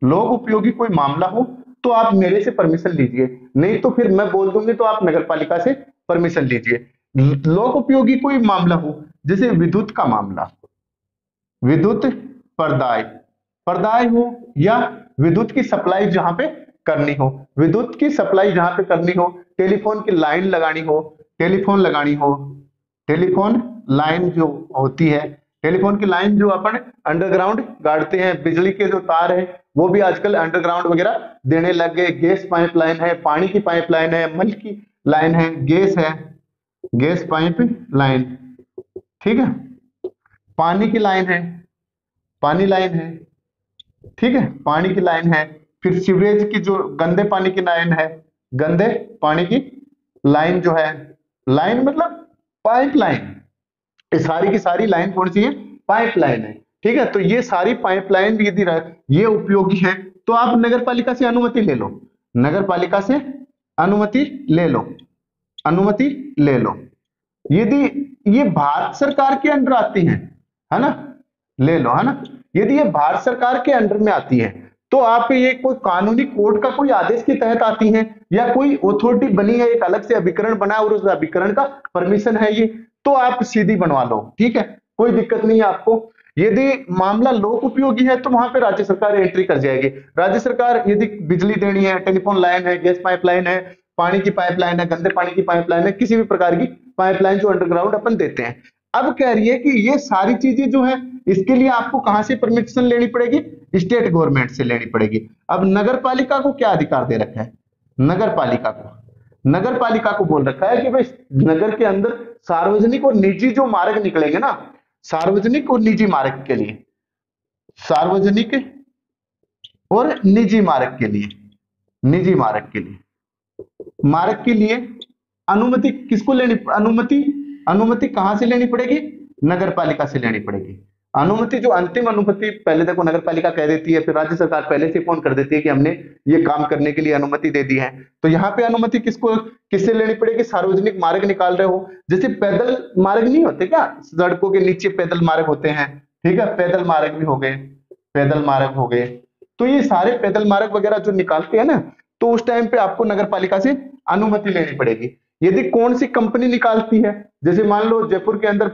लोक उपयोगी कोई मामला हो तो आप मेरे से परमिशन लीजिए, नहीं तो फिर मैं बोल दूंगी तो आप नगर पालिका से परमिशन लीजिए। लोक उपयोगी कोई मामला हो, जैसे विद्युत का मामला, विद्युत प्रदाय, प्रदाय हो, या विद्युत की सप्लाई जहां पे करनी हो, विद्युत की सप्लाई जहां पे करनी हो, टेलीफोन की लाइन लगानी हो, टेलीफोन लगानी हो, टेलीफोन लाइन जो होती है, टेलीफोन की लाइन जो अपन अंडरग्राउंड गाड़ते हैं, बिजली के जो तार है वो भी आजकल अंडरग्राउंड वगैरह देने लग गए, गैस पाइपलाइन है, पानी की पाइपलाइन है, मल की लाइन है, गैस है, गैस पाइप लाइन, ठीक है, पानी की लाइन है, पानी लाइन है, ठीक है, पानी की लाइन है, फिर सीवरेज की जो गंदे पानी की लाइन है, गंदे पानी की लाइन जो है, लाइन मतलब पाइप लाइन, ये सारी की सारी लाइन कौन सी है, पाइप लाइन है, ठीक है। तो ये सारी पाइप लाइन यदि ये उपयोगी है तो आप नगर पालिका से अनुमति ले लो, नगर पालिका से अनुमति ले लो, अनुमति ले लो। यदि ये भारत सरकार के अंडर आती है ना, ले लो, है ना। यदि ये भारत सरकार के अंडर में आती है तो आप ये कोई कानूनी कोर्ट का कोई आदेश के तहत आती हैं या कोई अथॉरिटी बनी है, एक अलग से अभिकरण बना और उस अभिकरण का परमिशन है ये, तो आप सीधी बनवा लो, ठीक है, कोई दिक्कत नहीं है आपको। यदि मामला लोक उपयोगी है तो वहां पे राज्य सरकार एंट्री कर जाएगी। राज्य सरकार यदि बिजली देनी है, टेलीफोन लाइन है, गैस पाइपलाइन है, पानी की पाइपलाइन है, गंदे पानी की पाइपलाइन है, किसी भी प्रकार की पाइपलाइन जो अंडरग्राउंड अपन देते हैं, अब कह रही है कि ये सारी चीजें जो है इसके लिए आपको कहां से परमिशन लेनी पड़ेगी, स्टेट गवर्नमेंट से लेनी पड़ेगी। अब नगर पालिका को क्या अधिकार दे रखा है, नगर पालिका को, नगर पालिका को बोल रखा है कि भाई नगर के अंदर सार्वजनिक और निजी जो मार्ग निकलेंगे ना, सार्वजनिक और निजी मार्ग के लिए, सार्वजनिक और निजी मार्ग के लिए, निजी मार्ग के लिए, मार्ग के लिए अनुमति किसको लेनी, अनुमति, अनुमति कहां से लेनी पड़ेगी, नगर पालिका से लेनी पड़ेगी। अनुमति जो अंतिम अनुमति पहले देखो नगर पालिका कह देती है, फिर राज्य सरकार पहले से फोन कर देती है कि हमने ये काम करने के लिए अनुमति दे दी है। तो यहाँ पे अनुमति किसको, किससे लेनी पड़ेगी, सार्वजनिक मार्ग निकाल रहे हो, जैसे पैदल मार्ग नहीं होते क्या, सड़कों के नीचे पैदल मार्ग होते हैं, ठीक है, पैदल मार्ग भी हो गए, पैदल मार्ग हो गए, तो ये सारे पैदल मार्ग वगैरह जो निकालते हैं ना, तो उस टाइम पे आपको नगर पालिका से अनुमति लेनी पड़ेगी। यदि कौन सी कंपनी निकालती है, जैसे मान लो जयपुर के अंदर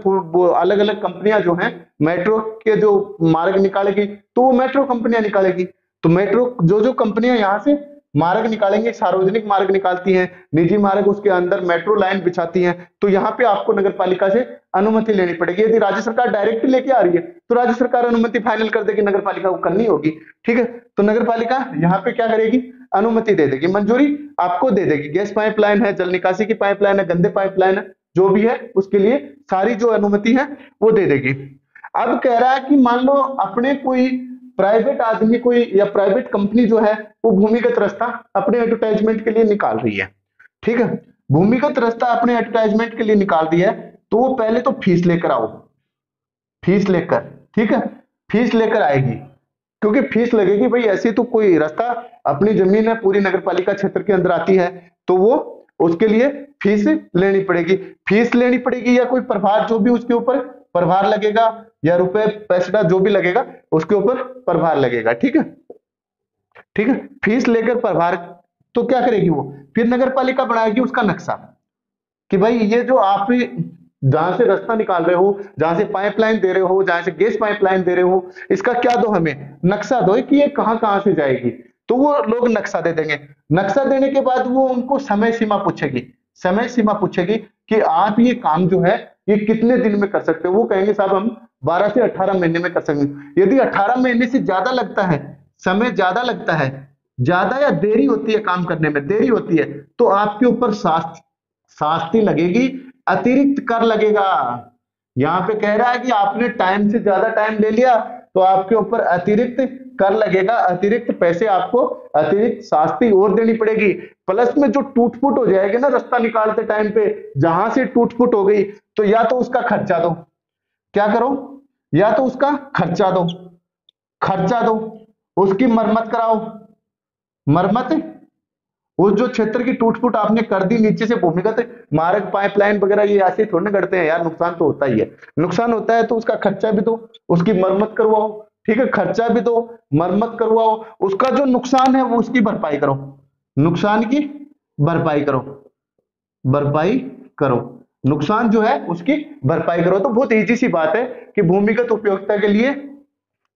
अलग अलग कंपनियां जो हैं मेट्रो के जो मार्ग निकालेगी तो वो मेट्रो कंपनियां निकालेगी, तो मेट्रो जो कंपनियां यहाँ से मार्ग निकालेंगे, सार्वजनिक मार्ग निकालती हैं, निजी मार्ग उसके अंदर मेट्रो लाइन बिछाती हैं, तो यहाँ पे आपको नगर पालिका से अनुमति लेनी पड़ेगी। यदि राज्य सरकार डायरेक्ट लेके आ रही है तो राज्य सरकार अनुमति फाइनल कर देगी, नगर पालिका को करनी होगी, ठीक है। तो नगर पालिका यहाँ पे क्या करेगी, अनुमति दे देगी, मंजूरी आपको दे देगी। गैस पाइपलाइन है, जल निकासी की पाइपलाइन है, गंदे पाइपलाइन है, जो भी है उसके लिए सारी जो अनुमति है वो दे देगी। अब कह रहा है कि मान लो अपने कोई प्राइवेट आदमी कोई या प्राइवेट कंपनी जो है वो भूमिगत रास्ता अपने एडवर्टाइजमेंट के लिए निकाल रही है, ठीक है, भूमिगत रास्ता अपने एडवर्टाइजमेंट के लिए निकाल दिया है, तो वो पहले तो फीस लेकर आओ, फीस लेकर, ठीक है, फीस लेकर आएगी, क्योंकि फीस लगेगी भाई, ऐसी तो कोई रास्ता अपनी जमीन है पूरी नगर पालिका क्षेत्र के अंदर आती है तो वो उसके लिए फीस लेनी पड़ेगी, फीस लेनी पड़ेगी या कोई प्रभार जो भी उसके ऊपर प्रभार लगेगा या रुपए पैसा जो भी लगेगा उसके ऊपर प्रभार लगेगा, ठीक है, ठीक है, फीस लेकर प्रभार, तो क्या करेगी वो, फिर नगर पालिका बनाएगी उसका नक्शा कि भाई ये जो आप जहां से रास्ता निकाल रहे हो, जहां से पाइपलाइन दे रहे हो, जहां से गैस पाइपलाइन दे रहे हो, इसका क्या दो, हमें नक्शा दो कि ये कहां कहां से जाएगी, तो वो लोग नक्शा दे देंगे। नक्शा देने के बाद वो उनको समय सीमा पूछेगी, समय सीमा पूछेगी कि आप ये काम जो है ये कितने दिन में कर सकते हो, वो कहेंगे साहब हम 12 से 18 महीने में कर सकते। यदि 18 महीने से ज्यादा लगता है, समय ज्यादा लगता है, ज्यादा या देरी होती है काम करने में, देरी होती है, तो आपके ऊपर शास्ति लगेगी, अतिरिक्त कर लगेगा। यहां पे कह रहा है कि आपने टाइम से ज्यादा टाइम ले लिया तो आपके ऊपर अतिरिक्त कर लगेगा, अतिरिक्त पैसे आपको, अतिरिक्त शास्ति और देनी पड़ेगी। प्लस में जो टूट फूट हो जाएगी ना रास्ता निकालते टाइम पे, जहां से टूट फूट हो गई तो या तो उसका खर्चा दो, क्या करो, या तो उसका खर्चा दो, खर्चा दो, उसकी मरम्मत कराओ, मरम्मत, उस जो क्षेत्र की टूट फूट आपने कर दी नीचे से भूमिगत मार्ग पाइपलाइन वगैरह ये ऐसे थोड़ी ना करते हैं यार, नुकसान तो होता ही है, नुकसान होता है तो उसका खर्चा भी दो, उसकी मरम्मत करवाओ, ठीक है, खर्चा भी दो, मरम्मत करवाओ, उसका जो नुकसान है वो उसकी भरपाई करो, नुकसान की भरपाई करो, भरपाई करो, नुकसान जो है उसकी भरपाई करो। तो बहुत इजी सी बात है कि भूमिगत उपयोगिता के लिए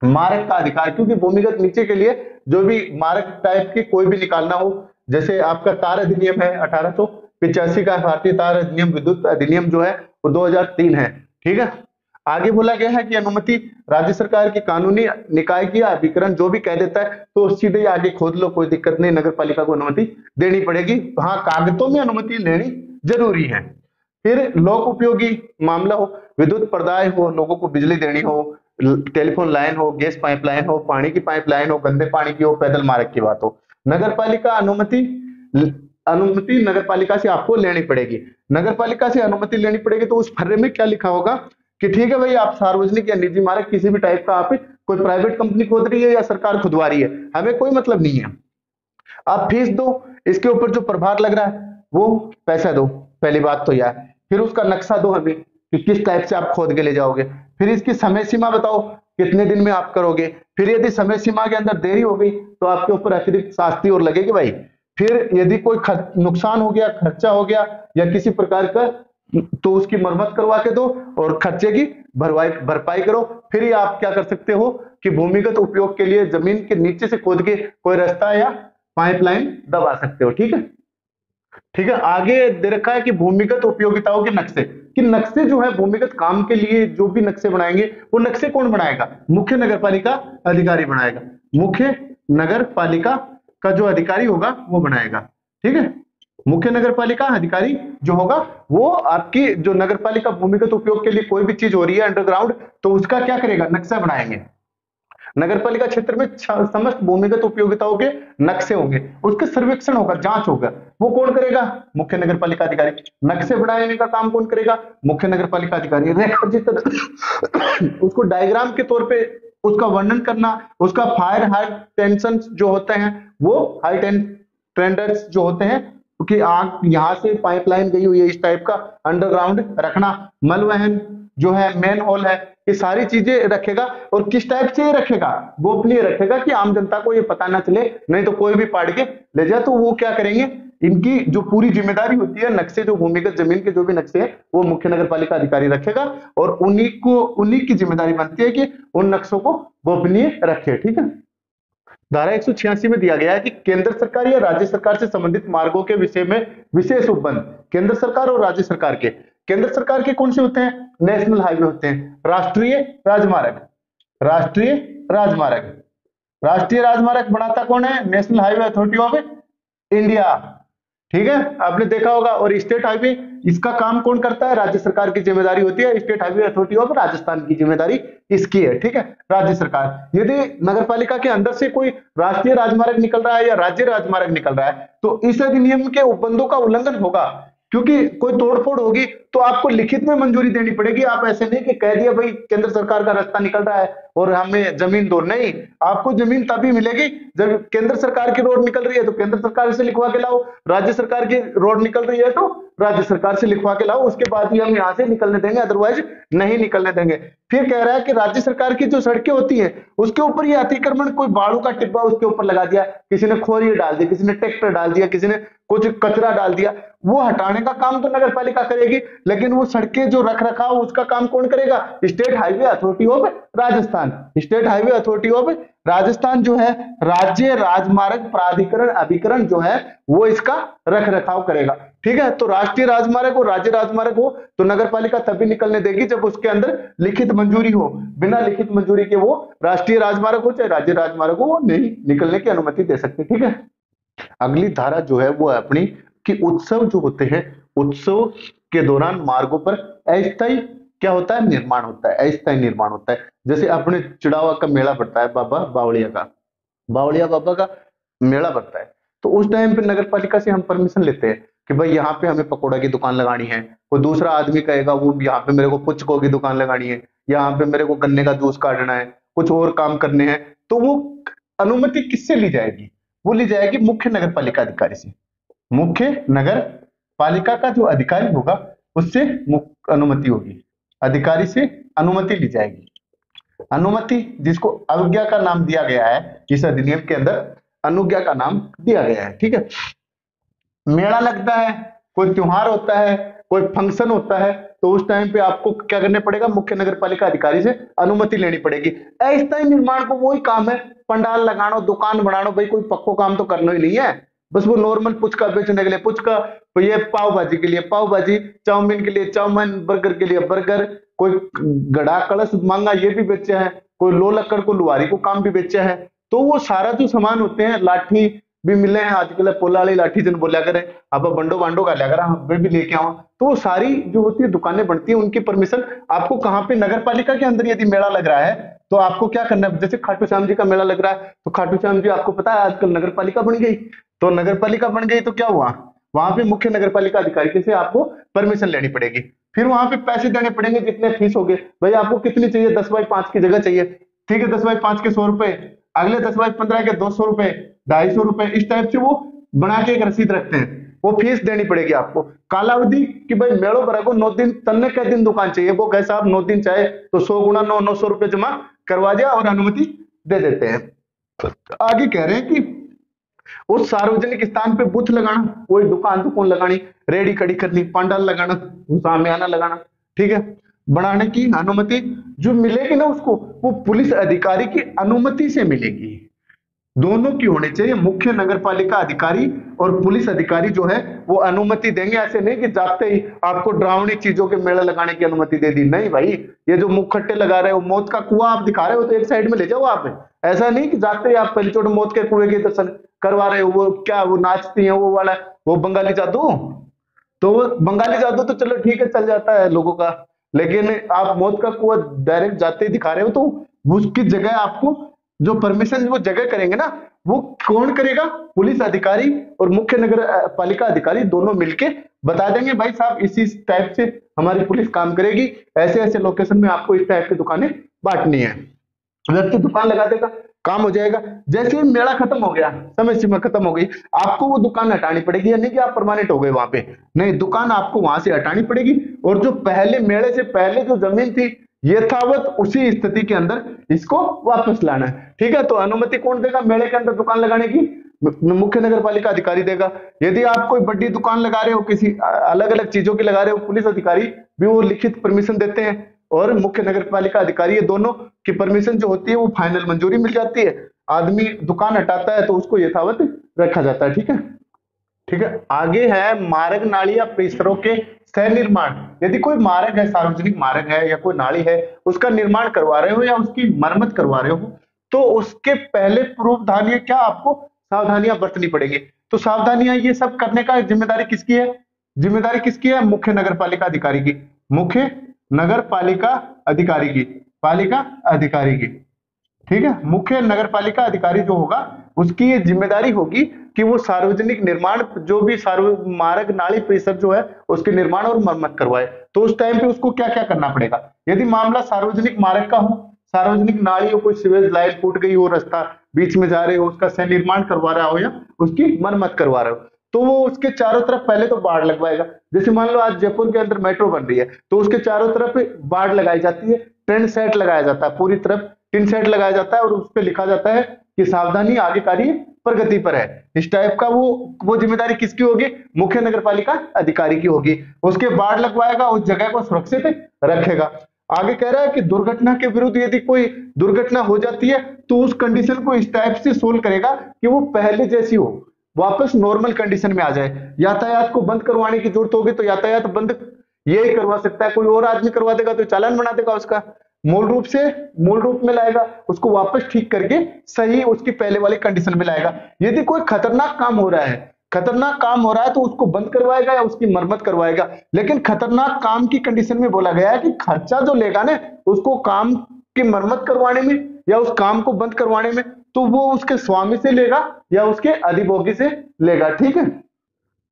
मारक का अधिकार, क्योंकि भूमिगत नीचे के लिए जो भी मारक टाइप की कोई भी निकालना हो, जैसे आपका तार अधिनियम है 1885 का, भारतीय तार अधिनियम, विद्युत अधिनियम जो है वो 2003 है। ठीक है, आगे बोला गया है कि अनुमति राज्य सरकार की कानूनी निकाय की अभिकरण जो भी कह देता है तो सीधे ही आगे खोद लो, कोई दिक्कत नहीं, नगर पालिका को अनुमति देनी पड़ेगी। हाँ, कागजों में अनुमति लेनी जरूरी है। फिर लोक उपयोगी मामला हो, विद्युत प्रदाय हो, लोगों को बिजली देनी हो, टेलीफोन लाइन हो, गैस पाइपलाइन हो, पानी की पाइपलाइन हो, गंदे पानी की हो, पैदल मार्ग की बात हो, नगर पालिका अनुमति अनुमति नगर पालिका से आपको लेनी पड़ेगी। नगर पालिका से अनुमति लेनी पड़ेगी तो उस फर्रे में क्या लिखा होगा कि ठीक है भाई, आप सार्वजनिक या निजी मार्ग किसी भी टाइप का, आप कोई प्राइवेट कंपनी खोद रही है या सरकार खुदवा रही है, हमें कोई मतलब नहीं है, आप फीस दो, इसके ऊपर जो प्रभार लग रहा है वो पैसा दो, पहली बात तो यह है। फिर उसका नक्शा दो हमें कि किस टाइप से आप खोद के ले जाओगे, फिर इसकी समय सीमा बताओ कितने दिन में आप करोगे, फिर यदि समय सीमा के अंदर देरी हो गई तो आपके ऊपर अतिरिक्त शास्ति और लगेगी भाई। फिर यदि कोई नुकसान हो गया, खर्चा हो गया या किसी प्रकार का, तो उसकी मरम्मत करवा के दो और खर्चे की भरपाई करो। फिर ही आप क्या कर सकते हो कि भूमिगत उपयोग के लिए जमीन के नीचे से खोद के कोई रास्ता या पाइपलाइन दबा सकते हो। ठीक है, ठीक है। आगे दे रखा है कि भूमिगत उपयोगिताओं के नक्शे, कि नक्शे जो है भूमिगत काम के लिए जो भी नक्शे बनाएंगे वो नक्शे कौन बनाएगा, मुख्य नगर पालिका अधिकारी बनाएगा, मुख्य नगर पालिका का जो अधिकारी होगा वो बनाएगा। ठीक है, मुख्य नगर पालिका अधिकारी जो होगा वो आपकी जो नगर पालिका भूमिगत उपयोग के लिए कोई भी चीज हो रही है अंडरग्राउंड, तो उसका क्या करेगा, नक्शा बनाएंगे। नगर पालिका क्षेत्र में समस्त भूमिगत उपयोगिताओं के नक्शे होंगे, उसके सर्वेक्षण होगा, जांच होगा, वो कौन करेगा, मुख्य नगर पालिका अधिकारी। नक्शे बनाने का काम कौन करेगा, मुख्य नगर पालिका अधिकारी। रेखा चित्र उसको डायग्राम के तौर पे उसका वर्णन करना, उसका फायर हाई टेंशन जो होते हैं वो हाई टेंडर्स जो होते हैं कि आग यहां से पाइपलाइन गई हुई है इस टाइप का, अंडरग्राउंड रखना, मल वहन जो है, मेन होल है, ये सारी चीजें रखेगा। और किस टाइप से रखेगा, गोपनीय रखेगा कि आम जनता को ये पता ना चले, नहीं तो कोई भी पाड़ के ले जाए। तो वो क्या करेंगे, इनकी जो पूरी जिम्मेदारी होती है, नक्शे जो भूमिगत जमीन के जो भी नक्शे हैं वो मुख्य नगर पालिका अधिकारी रखेगा और उन्हीं की जिम्मेदारी बनती है कि उन नक्शों को गोपनीय रखे। ठीक है, धारा 186 में दिया गया है कि केंद्र सरकार या राज्य सरकार से संबंधित मार्गों के विषय में विशेष उपबंध, केंद्र सरकार और राज्य सरकार के, केंद्र सरकार के कौन से होते हैं, नेशनल हाईवे होते हैं, राष्ट्रीय राजमार्ग, राष्ट्रीय राजमार्ग, राष्ट्रीय राजमार्ग बनाता कौन है, national highway authority of India. ठीक है, आपने देखा होगा। और स्टेट हाईवे, इसका काम कौन करता है, राज्य सरकार की जिम्मेदारी होती है, state highway authority of Rajasthan की जिम्मेदारी इसकी है। ठीक है, राज्य सरकार। यदि नगर पालिका के अंदर से कोई राष्ट्रीय राजमार्ग निकल रहा है या राज्य राजमार्ग निकल रहा है तो इस अधिनियम के उपबंधों का उल्लंघन होगा, क्योंकि कोई तोड़फोड़ होगी तो आपको लिखित में मंजूरी देनी पड़ेगी। आप ऐसे नहीं कि कह दिया भाई केंद्र सरकार का रास्ता निकल रहा है और हमें जमीन दो, नहीं, आपको जमीन तभी मिलेगी जब केंद्र सरकार की रोड निकल रही है तो केंद्र सरकार से लिखवा के लाओ, राज्य सरकार की रोड निकल रही है तो राज्य सरकार से लिखवा के लाओ, उसके बाद ही हम यहाँ से निकलने देंगे, अदरवाइज नहीं निकलने देंगे। फिर कह रहा है कि राज्य सरकार की जो सड़कें होती हैं उसके ऊपर ये अतिक्रमण, कोई बालू का टिब्बा उसके ऊपर लगा दिया, किसी ने खोरी डाल दी, किसी ने ट्रैक्टर डाल दिया, किसी ने कुछ कचरा डाल दिया, वो हटाने का काम तो नगर पालिका करेगी, लेकिन वो सड़कें जो रख रखाव उसका काम कौन करेगा, state highway authority of Rajasthan. State highway authority of Rajasthan जो है राज्य राजमार्ग प्राधिकरण अभिकरण जो है वो इसका रख रखाव करेगा। ठीक है, तो राष्ट्रीय राजमार्ग और राज्य राजमार्ग हो तो नगर पालिका तभी निकलने देगी जब उसके अंदर लिखित मंजूरी हो, बिना लिखित मंजूरी के वो राष्ट्रीय राजमार्ग हो चाहे राज्य राजमार्ग हो वो नहीं निकलने की अनुमति दे सकते। ठीक है, अगली धारा जो है वो अपनी कि उत्सव जो होते हैं, उत्सव के दौरान मार्गों पर अस्थायी क्या होता है, निर्माण होता है, अस्थायी निर्माण होता है। जैसे अपने चिड़ावा का मेला पड़ता है, बाबा बावड़िया का, बावड़िया बाबा का मेला पड़ता है, तो उस टाइम पे नगर पालिका से हम परमिशन लेते हैं कि भाई यहाँ पे हमें पकौड़ा की दुकान लगानी है, कोई दूसरा आदमी कहेगा वो यहाँ पे मेरे को पुचकों की दुकान लगानी है, यहाँ पे मेरे को गन्ने का जूस काटना है, कुछ और काम करने हैं, तो वो अनुमति किससे ली जाएगी, वो ली जाएगी मुख्य नगर पालिका अधिकारी से। मुख्य नगर पालिका का जो अधिकारी होगा उससे अनुमति होगी, अधिकारी से अनुमति ली जाएगी। अनुमति जिसको अवज्ञा का नाम दिया गया है, इस अधिनियम के अंदर अनुज्ञा का नाम दिया गया है। ठीक है, मेला लगता है, कोई त्योहार होता है, कोई फंक्शन होता है, तो उस टाइम पे आपको क्या करने पड़ेगा, मुख्य नगर पालिका अधिकारी से अनुमति लेनी पड़ेगी। अस्थायी निर्माण को वही काम है, पंडाल लगानो, दुकान बनानो, भाई कोई पक्को काम तो करना ही नहीं है, बस वो नॉर्मल पुचका बेचने के लिए पुचका, तो ये पाव भाजी के लिए पाव भाजी, चाउमीन के लिए चाउमीन, बर्गर के लिए बर्गर, कोई गड़ा कलश मांगा ये भी बेचा है, कोई लो लक्कड़ को लुहारी को काम भी बेचा है। तो वो सारा जो सामान होते हैं, लाठी भी मिले हैं आजकल, पोला वाली लाठी जन बोला करें, अब बंडो बांडो का लिया करा, वे भी लेके आओ। तो वो सारी जो होती है दुकानें बनती है, उनकी परमिशन आपको कहाँ पे, नगर पालिका के अंदर यदि मेला लग रहा है तो आपको क्या करना है, जैसे खाटू श्याम जी का मेला लग रहा है, तो खाटू श्याम जी आपको पता है आजकल नगर पालिका बन गई, तो नगर पालिका बन गई तो क्या हुआ, वहां पे मुख्य नगर पालिका अधिकारी से आपको परमिशन लेनी पड़ेगी, फिर वहां पे पैसे देने पड़ेंगे, जितने फीस हो गए, भाई आपको कितनी चाहिए, 10x5 की जगह चाहिए, ठीक है, 10x5 के 100 रुपए, अगले 10x15 के 200 रुपए, 250 रुपए, इस टाइप से वो बना के एक रसीद रखते हैं, वो फीस देनी पड़ेगी आपको। कालावधि कि भाई मेड़ो भरा को 9 दिन, तन्ने के दिन दुकान चाहिए, वो कहे साहब 9 दिन चाहे तो 100 गुना 9, 900 रुपए जमा करवा दिया और अनुमति दे देते हैं। आगे कह रहे हैं कि उस सार्वजनिक स्थान पे बूथ लगाना, वही दुकान लगानी, रेडी खड़ी करनी, पंडाल लगाना, सामियाना लगाना, ठीक है, बनाने की अनुमति जो मिलेगी ना उसको, वो पुलिस अधिकारी की अनुमति से मिलेगी, दोनों की होनी चाहिए, मुख्य नगर पालिका अधिकारी और पुलिस अधिकारी जो है वो अनुमति देंगे। ऐसे नहीं कि जाते ही आपको डरावनी चीजों के मेला लगाने की अनुमति दे दी, नहीं भाई, ये जो मुखट्टे लगा रहे हो, मौत का कुआं आप दिखा रहे हो तो एक साइड में ले जाओ आप, ऐसा नहीं कि जाते ही आप पहले चोट मौत के कुएं के दर्शन करवा रहे हो, वो क्या वो नाचती है वो वाला, वो बंगाली जादू, तो वो बंगाली जादू तो चलो ठीक है चल जाता है लोगों का, लेकिन आप मौत का कुआं डायरेक्ट जाते ही दिखा रहे हो, तो उसकी जगह आपको जो परमिशन वो जगह करेंगे ना, वो कौन करेगा, पुलिस अधिकारी और मुख्य नगर पालिका अधिकारी दोनों मिलके बता देंगे, भाई साहब इसी टाइप से हमारी पुलिस काम करेगी, ऐसे ऐसे लोकेशन में आपको इस टाइप की दुकानें बांटनी है, व्यक्ति दुकान लगा देगा, काम हो जाएगा। जैसे ही मेला खत्म हो गया, समय सीमा खत्म हो गई, आपको वो दुकान हटानी पड़ेगी, या नहीं कि आप परमानेंट हो गए वहां पे, नहीं, दुकान आपको वहां से हटानी पड़ेगी, और जो पहले मेले से पहले जो जमीन थी यथावत उसी स्थिति के अंदर इसको वापस लाना है, ठीक है। तो अनुमति कौन देगा मेले के अंदर दुकान लगाने की, मुख्य नगर पालिका अधिकारी देगा। यदि आप कोई बड़ी दुकान लगा रहे हो, किसी अलग अलग चीजों की लगा रहे हो, पुलिस अधिकारी भी वो लिखित परमिशन देते हैं, और मुख्य नगर पालिका अधिकारी, ये दोनों की परमिशन जो होती है वो फाइनल मंजूरी मिल जाती है, आदमी दुकान हटाता है तो उसको यथावत रखा जाता है, ठीक है, ठीक है। आगे है मार्ग, नाली या परिसरों के सह निर्माण। यदि कोई मार्ग है, सार्वजनिक मार्ग है या कोई नाली है, उसका निर्माण करवा रहे हो या उसकी मरम्मत करवा रहे हो, तो उसके पहले पूर्वधानियां क्या आपको सावधानियां बरतनी पड़ेगी। तो सावधानियां ये सब करने का जिम्मेदारी किसकी है, जिम्मेदारी किसकी है, मुख्य नगर पालिका अधिकारी की, मुख्य नगर पालिका अधिकारी की, पालिका अधिकारी की, ठीक है। मुख्य नगर पालिका अधिकारी जो होगा उसकी ये जिम्मेदारी होगी कि वो सार्वजनिक निर्माण, जो भी मार्ग, नाली, परिसर जो है उसके निर्माण और मरम्मत करवाए। तो उस टाइम पे उसको क्या क्या करना पड़ेगा, यदि मामला सार्वजनिक मार्ग का हो, सार्वजनिक नाली हो, कोई सीवेज लाइन फूट गई हो, रास्ता बीच में जा रहे हो, उसका सह निर्माण करवा रहा हो या उसकी मरम्मत करवा रहे हो, तो वो उसके चारों तरफ पहले तो बाड़ लगवाएगा। जैसे मान लो आज जयपुर के अंदर मेट्रो बन रही है, तो उसके चारों तरफ बाड़ लगाई जाती है, टेंट सेट लगाया जाता है, पूरी तरफ टिन सेट लगाया जाता है, और उस पर लिखा जाता है कि सावधानी, आगे कार्य प्रगति पर है। इस टाइप का वो जिम्मेदारी किसकी होगी, मुख्य नगर पालिका अधिकारी की होगी। उसके बाड़ लगवाएगा, उस जगह को सुरक्षित रखेगा। आगे कह रहा है कि दुर्घटना के विरुद्ध यदि कोई दुर्घटना हो जाती है तो उस कंडीशन को इस टाइप से सोल्व करेगा कि वो पहले जैसी हो, वापस नॉर्मल कंडीशन में आ जाए। यातायात को बंद करवाने की जरूरत होगी तो यातायात बंद यही करवा सकता है, कोई और आदमी करवा देगा तो चालान बना देगा उसका, मूल रूप में लाएगा, उसको वापस ठीक करके सही उसकी पहले वाली कंडीशन में लाएगा। यदि कोई खतरनाक काम हो रहा है तो उसको बंद करवाएगा या उसकी मरम्मत करवाएगा। लेकिन खतरनाक काम की कंडीशन में बोला गया है कि खर्चा जो लेगा ना उसको काम की मरम्मत करवाने में या उस काम को बंद करवाने में, तो वो उसके स्वामी से लेगा या उसके अधिभोगी से लेगा, ठीक है।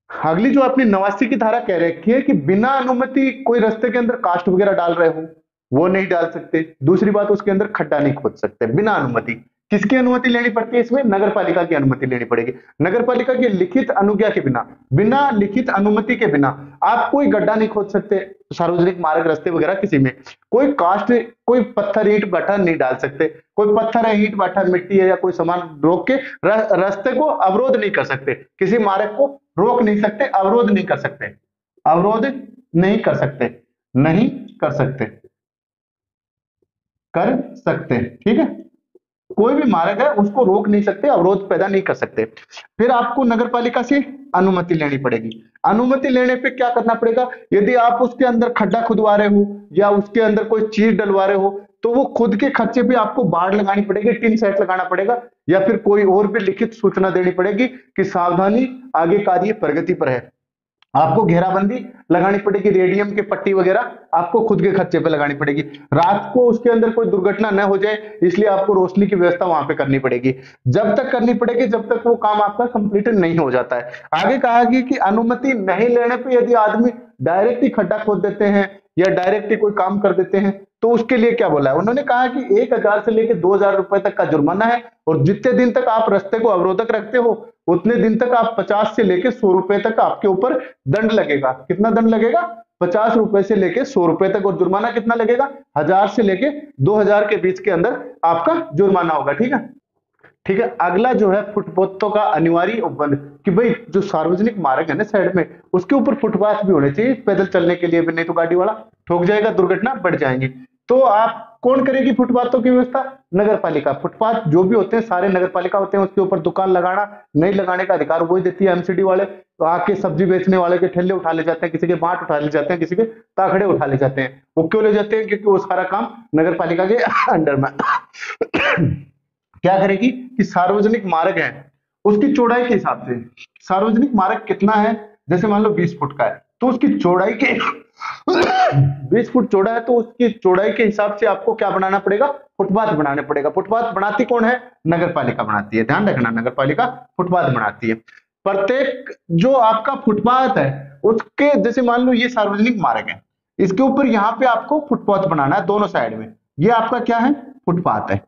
अगली जो अपनी 89 की धारा कह रखी है कि बिना अनुमति कोई रास्ते के अंदर कास्ट वगैरह डाल रहे हो वो नहीं डाल सकते। दूसरी बात, उसके अंदर खड्डा नहीं खोद सकते बिना अनुमति। किसकी अनुमति लेनी पड़ती है इसमें, नगर पालिका की अनुमति लेनी पड़ेगी। नगर पालिका की लिखित अनुज्ञा के बिना, बिना लिखित अनुमति के बिना आप कोई गड्ढा नहीं खोद सकते, सार्वजनिक मार्ग, रास्ते वगैरह किसी में। कोई कास्ट, कोई पत्थर, ईंट भाटा नहीं डाल सकते। कोई पत्थर है, ईंट भाटा, मिट्टी है या कोई सामान रोक के रास्ते को अवरोध नहीं कर सकते, किसी मार्ग को रोक नहीं सकते, अवरोध नहीं कर सकते, अवरोध नहीं कर सकते। नहीं कर सकते, कर सकते, ठीक है। कोई भी मार्ग है उसको रोक नहीं सकते, अवरोध पैदा नहीं कर सकते। फिर आपको नगर पालिका से अनुमति लेनी पड़ेगी। अनुमति लेने पे क्या करना पड़ेगा, यदि आप उसके अंदर खड्डा खुदवा रहे हो या उसके अंदर कोई चीज डलवा रहे हो तो वो खुद के खर्चे पे आपको बाड़ लगानी पड़ेगी, टिन सेट लगाना पड़ेगा, या फिर कोई और भी लिखित सूचना देनी पड़ेगी कि सावधानी आगे कार्य प्रगति पर है। आपको घेराबंदी लगानी पड़ेगी, रेडियम के पट्टी वगैरह आपको खुद के खर्चे पे लगानी पड़ेगी। रात को उसके अंदर कोई दुर्घटना न हो जाए इसलिए आपको रोशनी की व्यवस्था वहां पे करनी पड़ेगी। जब तक करनी पड़ेगी जब तक वो काम आपका कंप्लीट नहीं हो जाता है। आगे कहा गया कि अनुमति नहीं लेने पे यदि आदमी डायरेक्ट ही खड्डा खोद देते हैं या डायरेक्ट ही कोई काम कर देते हैं तो उसके लिए क्या बोला है, उन्होंने कहा कि 1,000 से लेकर 2,000 रुपए तक का जुर्माना है, और जितने दिन तक आप रास्ते को अवरोधक रखते हो उतने दिन तक आप 50 से लेकर 100 रुपए तक आपके ऊपर दंड लगेगा। कितना दंड लगेगा, 50 रुपए से लेकर 100 रुपए तक, और जुर्माना कितना लगेगा, 1,000 से लेकर 2,000 के बीच के अंदर आपका जुर्माना होगा, ठीक है। ठीक है, अगला जो है फुटपाथों का अनिवार्य उपबंध, कि भाई जो सार्वजनिक मार्ग है ना साइड में उसके ऊपर फुटपाथ भी होने चाहिए पैदल चलने के लिए भी, नहीं तो गाड़ी वाला ठोक जाएगा, दुर्घटना बढ़ जाएंगी। तो आप कौन करेगी फुटपाथों की व्यवस्था, नगर पालिका। फुटपाथ जो भी होते हैं सारे नगर पालिका होते हैं, उसके ऊपर दुकान लगाना नहीं लगाने का अधिकार वही देती है, एमसीडी वाले। तो आके सब्जी बेचने वाले के ठेले उठा ले जाते हैं, किसी के बाट उठा ले जाते हैं, किसी के ताखड़े उठा ले जाते हैं। वो क्यों ले जाते हैं, क्योंकि वो सारा काम नगर पालिका के अंडर में। क्या करेगी कि सार्वजनिक मार्ग है उसकी चौड़ाई के हिसाब से, सार्वजनिक मार्ग कितना है, जैसे मान लो 20 फुट का है तो उसकी चौड़ाई के 20 फुट चौड़ा है तो उसकी चौड़ाई के हिसाब से आपको क्या बनाना पड़ेगा, फुटपाथ बनाने पड़ेगा। फुटपाथ बनाती कौन है, नगर पालिका बनाती है, ध्यान रखना, नगर पालिका फुटपाथ बनाती है। प्रत्येक जो आपका फुटपाथ है उसके, जैसे मान लो ये सार्वजनिक मार्ग है, इसके ऊपर यहाँ पे आपको फुटपाथ बनाना है दोनों साइड में, ये आपका क्या है, फुटपाथ है,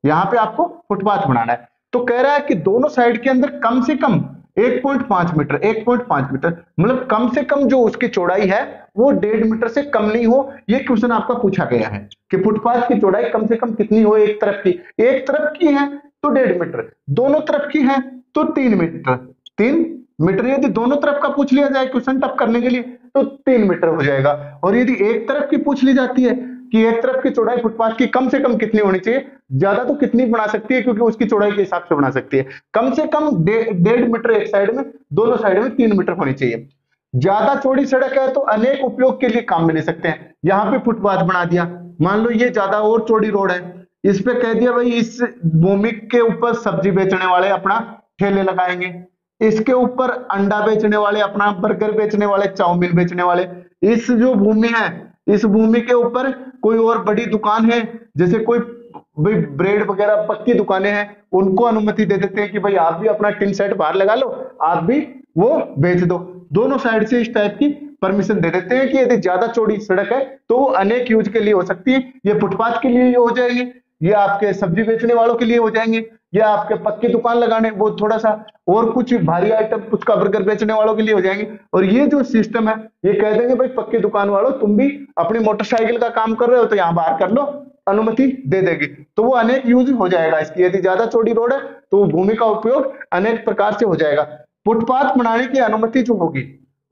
यहाँ पे आपको फुटपाथ बनाना है। तो कह रहा है कि दोनों साइड के अंदर कम से कम 1.5 मीटर, 1.5 मीटर मतलब कम से कम जो उसकी चौड़ाई है वो 1.5 मीटर से कम नहीं हो। ये क्वेश्चन आपका पूछा गया है कि फुटपाथ की चौड़ाई कम से कम कितनी हो, एक तरफ की, एक तरफ की है तो 1.5 मीटर, दोनों तरफ की है तो 3 मीटर, 3 मीटर। यदि दोनों तरफ का पूछ लिया जाए क्वेश्चन टफ करने के लिए तो 3 मीटर हो जाएगा। और यदि एक तरफ की पूछ ली जाती है कि एक तरफ की चौड़ाई फुटपाथ की कम से कम कितनी होनी चाहिए, ज्यादा तो कितनी बना सकती है क्योंकि उसकी चौड़ाई के हिसाब से बना सकती है, कम से कम 1.5 मीटर एक साइड में, दोनों साइड में 3 मीटर होनी चाहिए। ज्यादा चौड़ी सड़क है तो अनेक उपयोग के लिए काम में ले सकते हैं, यहाँ पे फुटपाथ बना दिया, मान लो ये ज्यादा और चौड़ी रोड है, इस पे कह दिया भाई इस भूमि के ऊपर सब्जी बेचने वाले अपना ठेले लगाएंगे, इसके ऊपर अंडा बेचने वाले अपना, बर्गर बेचने वाले, चाउमीन बेचने वाले, इस जो भूमि है इस भूमि के ऊपर कोई और बड़ी दुकान है, जैसे कोई भाई ब्रेड वगैरह पक्की दुकानें हैं, उनको अनुमति दे देते हैं कि भाई आप भी अपना टिन सेट बाहर लगा लो, आप भी वो बेच दो। दोनों साइड से इस टाइप की परमिशन दे देते हैं कि यदि ज्यादा चौड़ी सड़क है तो वो अनेक यूज के लिए हो सकती है, ये फुटपाथ के लिए हो जाएगी, ये आपके सब्जी बेचने वालों के लिए हो जाएंगे, या आपके पक्की दुकान लगाने वो थोड़ा सा और कुछ भारी आइटम कुछ का बर्गर बेचने वालों के लिए हो जाएंगे। और ये जो सिस्टम है ये कह देंगे भाई पक्की दुकान वालों तुम भी अपनी मोटरसाइकिल का काम कर रहे हो तो यहाँ बाहर कर लो, अनुमति दे देगी, तो वो अनेक यूज हो जाएगा इसकी। यदि ज्यादा चौड़ी रोड है तो भूमि का उपयोग अनेक प्रकार से हो जाएगा। फुटपाथ बनाने की अनुमति जो होगी,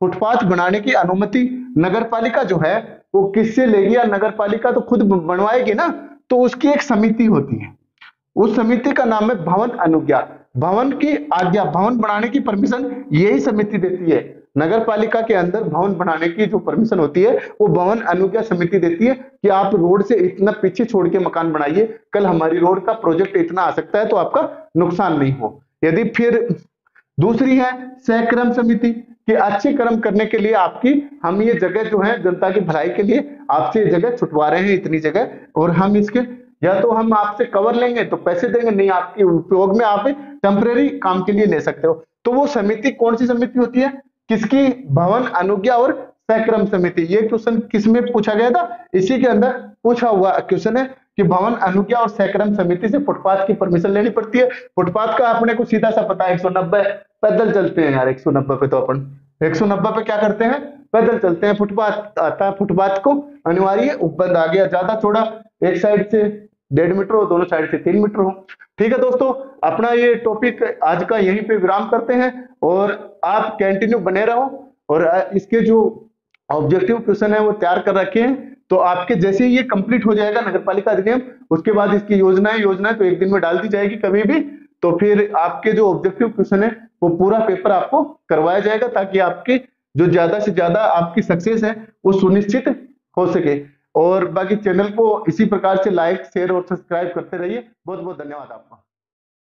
फुटपाथ बनाने की अनुमति नगर पालिका जो है वो किससे लेगी, या नगर पालिका तो खुद बनवाएगी ना, तो उसकी एक समिति होती है, उस समिति का नाम है भवन अनुज्ञा, भवन की आज्ञा, भवन बनाने की परमिशन यही समिति देती है। नगर पालिका के अंदर भवन बनाने की जो परमिशन होती है वो भवन अनुज्ञा समिति देती है कि आप रोड से इतना पीछे छोड़ के मकान बनाइए, कल हमारी रोड का प्रोजेक्ट इतना आ सकता है तो आपका नुकसान नहीं हो। यदि फिर दूसरी है सहक्रम समिति कि अच्छे कर्म करने के लिए आपकी हम ये जगह जो है जनता की भलाई के लिए आपसे ये जगह छुटवा रहे हैं इतनी जगह, और हम इसके या तो हम आपसे कवर लेंगे तो पैसे देंगे, नहीं आपके उपयोग में आप टेम्परेरी काम के लिए ले सकते हो। तो वो समिति कौन सी समिति होती है, किसकी, भवन अनुज्ञा और सहक्रम समिति। ये क्वेश्चन किसमें पूछा गया था, इसी के अंदर पूछा हुआ क्वेश्चन है कि भवन अनुज्ञा और सहक्रम समिति से फुटपाथ की परमिशन लेनी पड़ती है। फुटपाथ का अपने को सीधा सा पता है 190 पैदल चलते हैं यार, 190 पे तो अपन 190 पे क्या करते हैं, पैदल चलते हैं। फुटपाथ आता है, फुटपाथ को अनिवार्य उपबंध आ गया, ज्यादा चौड़ा एक साइड से 1.5 मीटर हो, दोनों साइड से 3 मीटर हो। ठीक है दोस्तों, अपना ये टॉपिक आज का यहीं पे विराम करते हैं और आप कंटिन्यू बने रहो और इसके जो ऑब्जेक्टिव क्वेश्चन है वो तैयार कर रखे हैं। तो आपके जैसे ही ये कंप्लीट हो जाएगा नगर पालिका अधिनियम, उसके बाद इसकी योजनाएं तो एक दिन में डाल दी जाएगी कभी भी। तो फिर आपके जो ऑब्जेक्टिव क्वेश्चन है वो पूरा पेपर आपको करवाया जाएगा, ताकि आपके जो ज्यादा से ज्यादा आपकी सक्सेस है वो सुनिश्चित हो सके। और बाकी चैनल को इसी प्रकार से लाइक, शेयर और सब्सक्राइब करते रहिए। बहुत बहुत धन्यवाद आपका।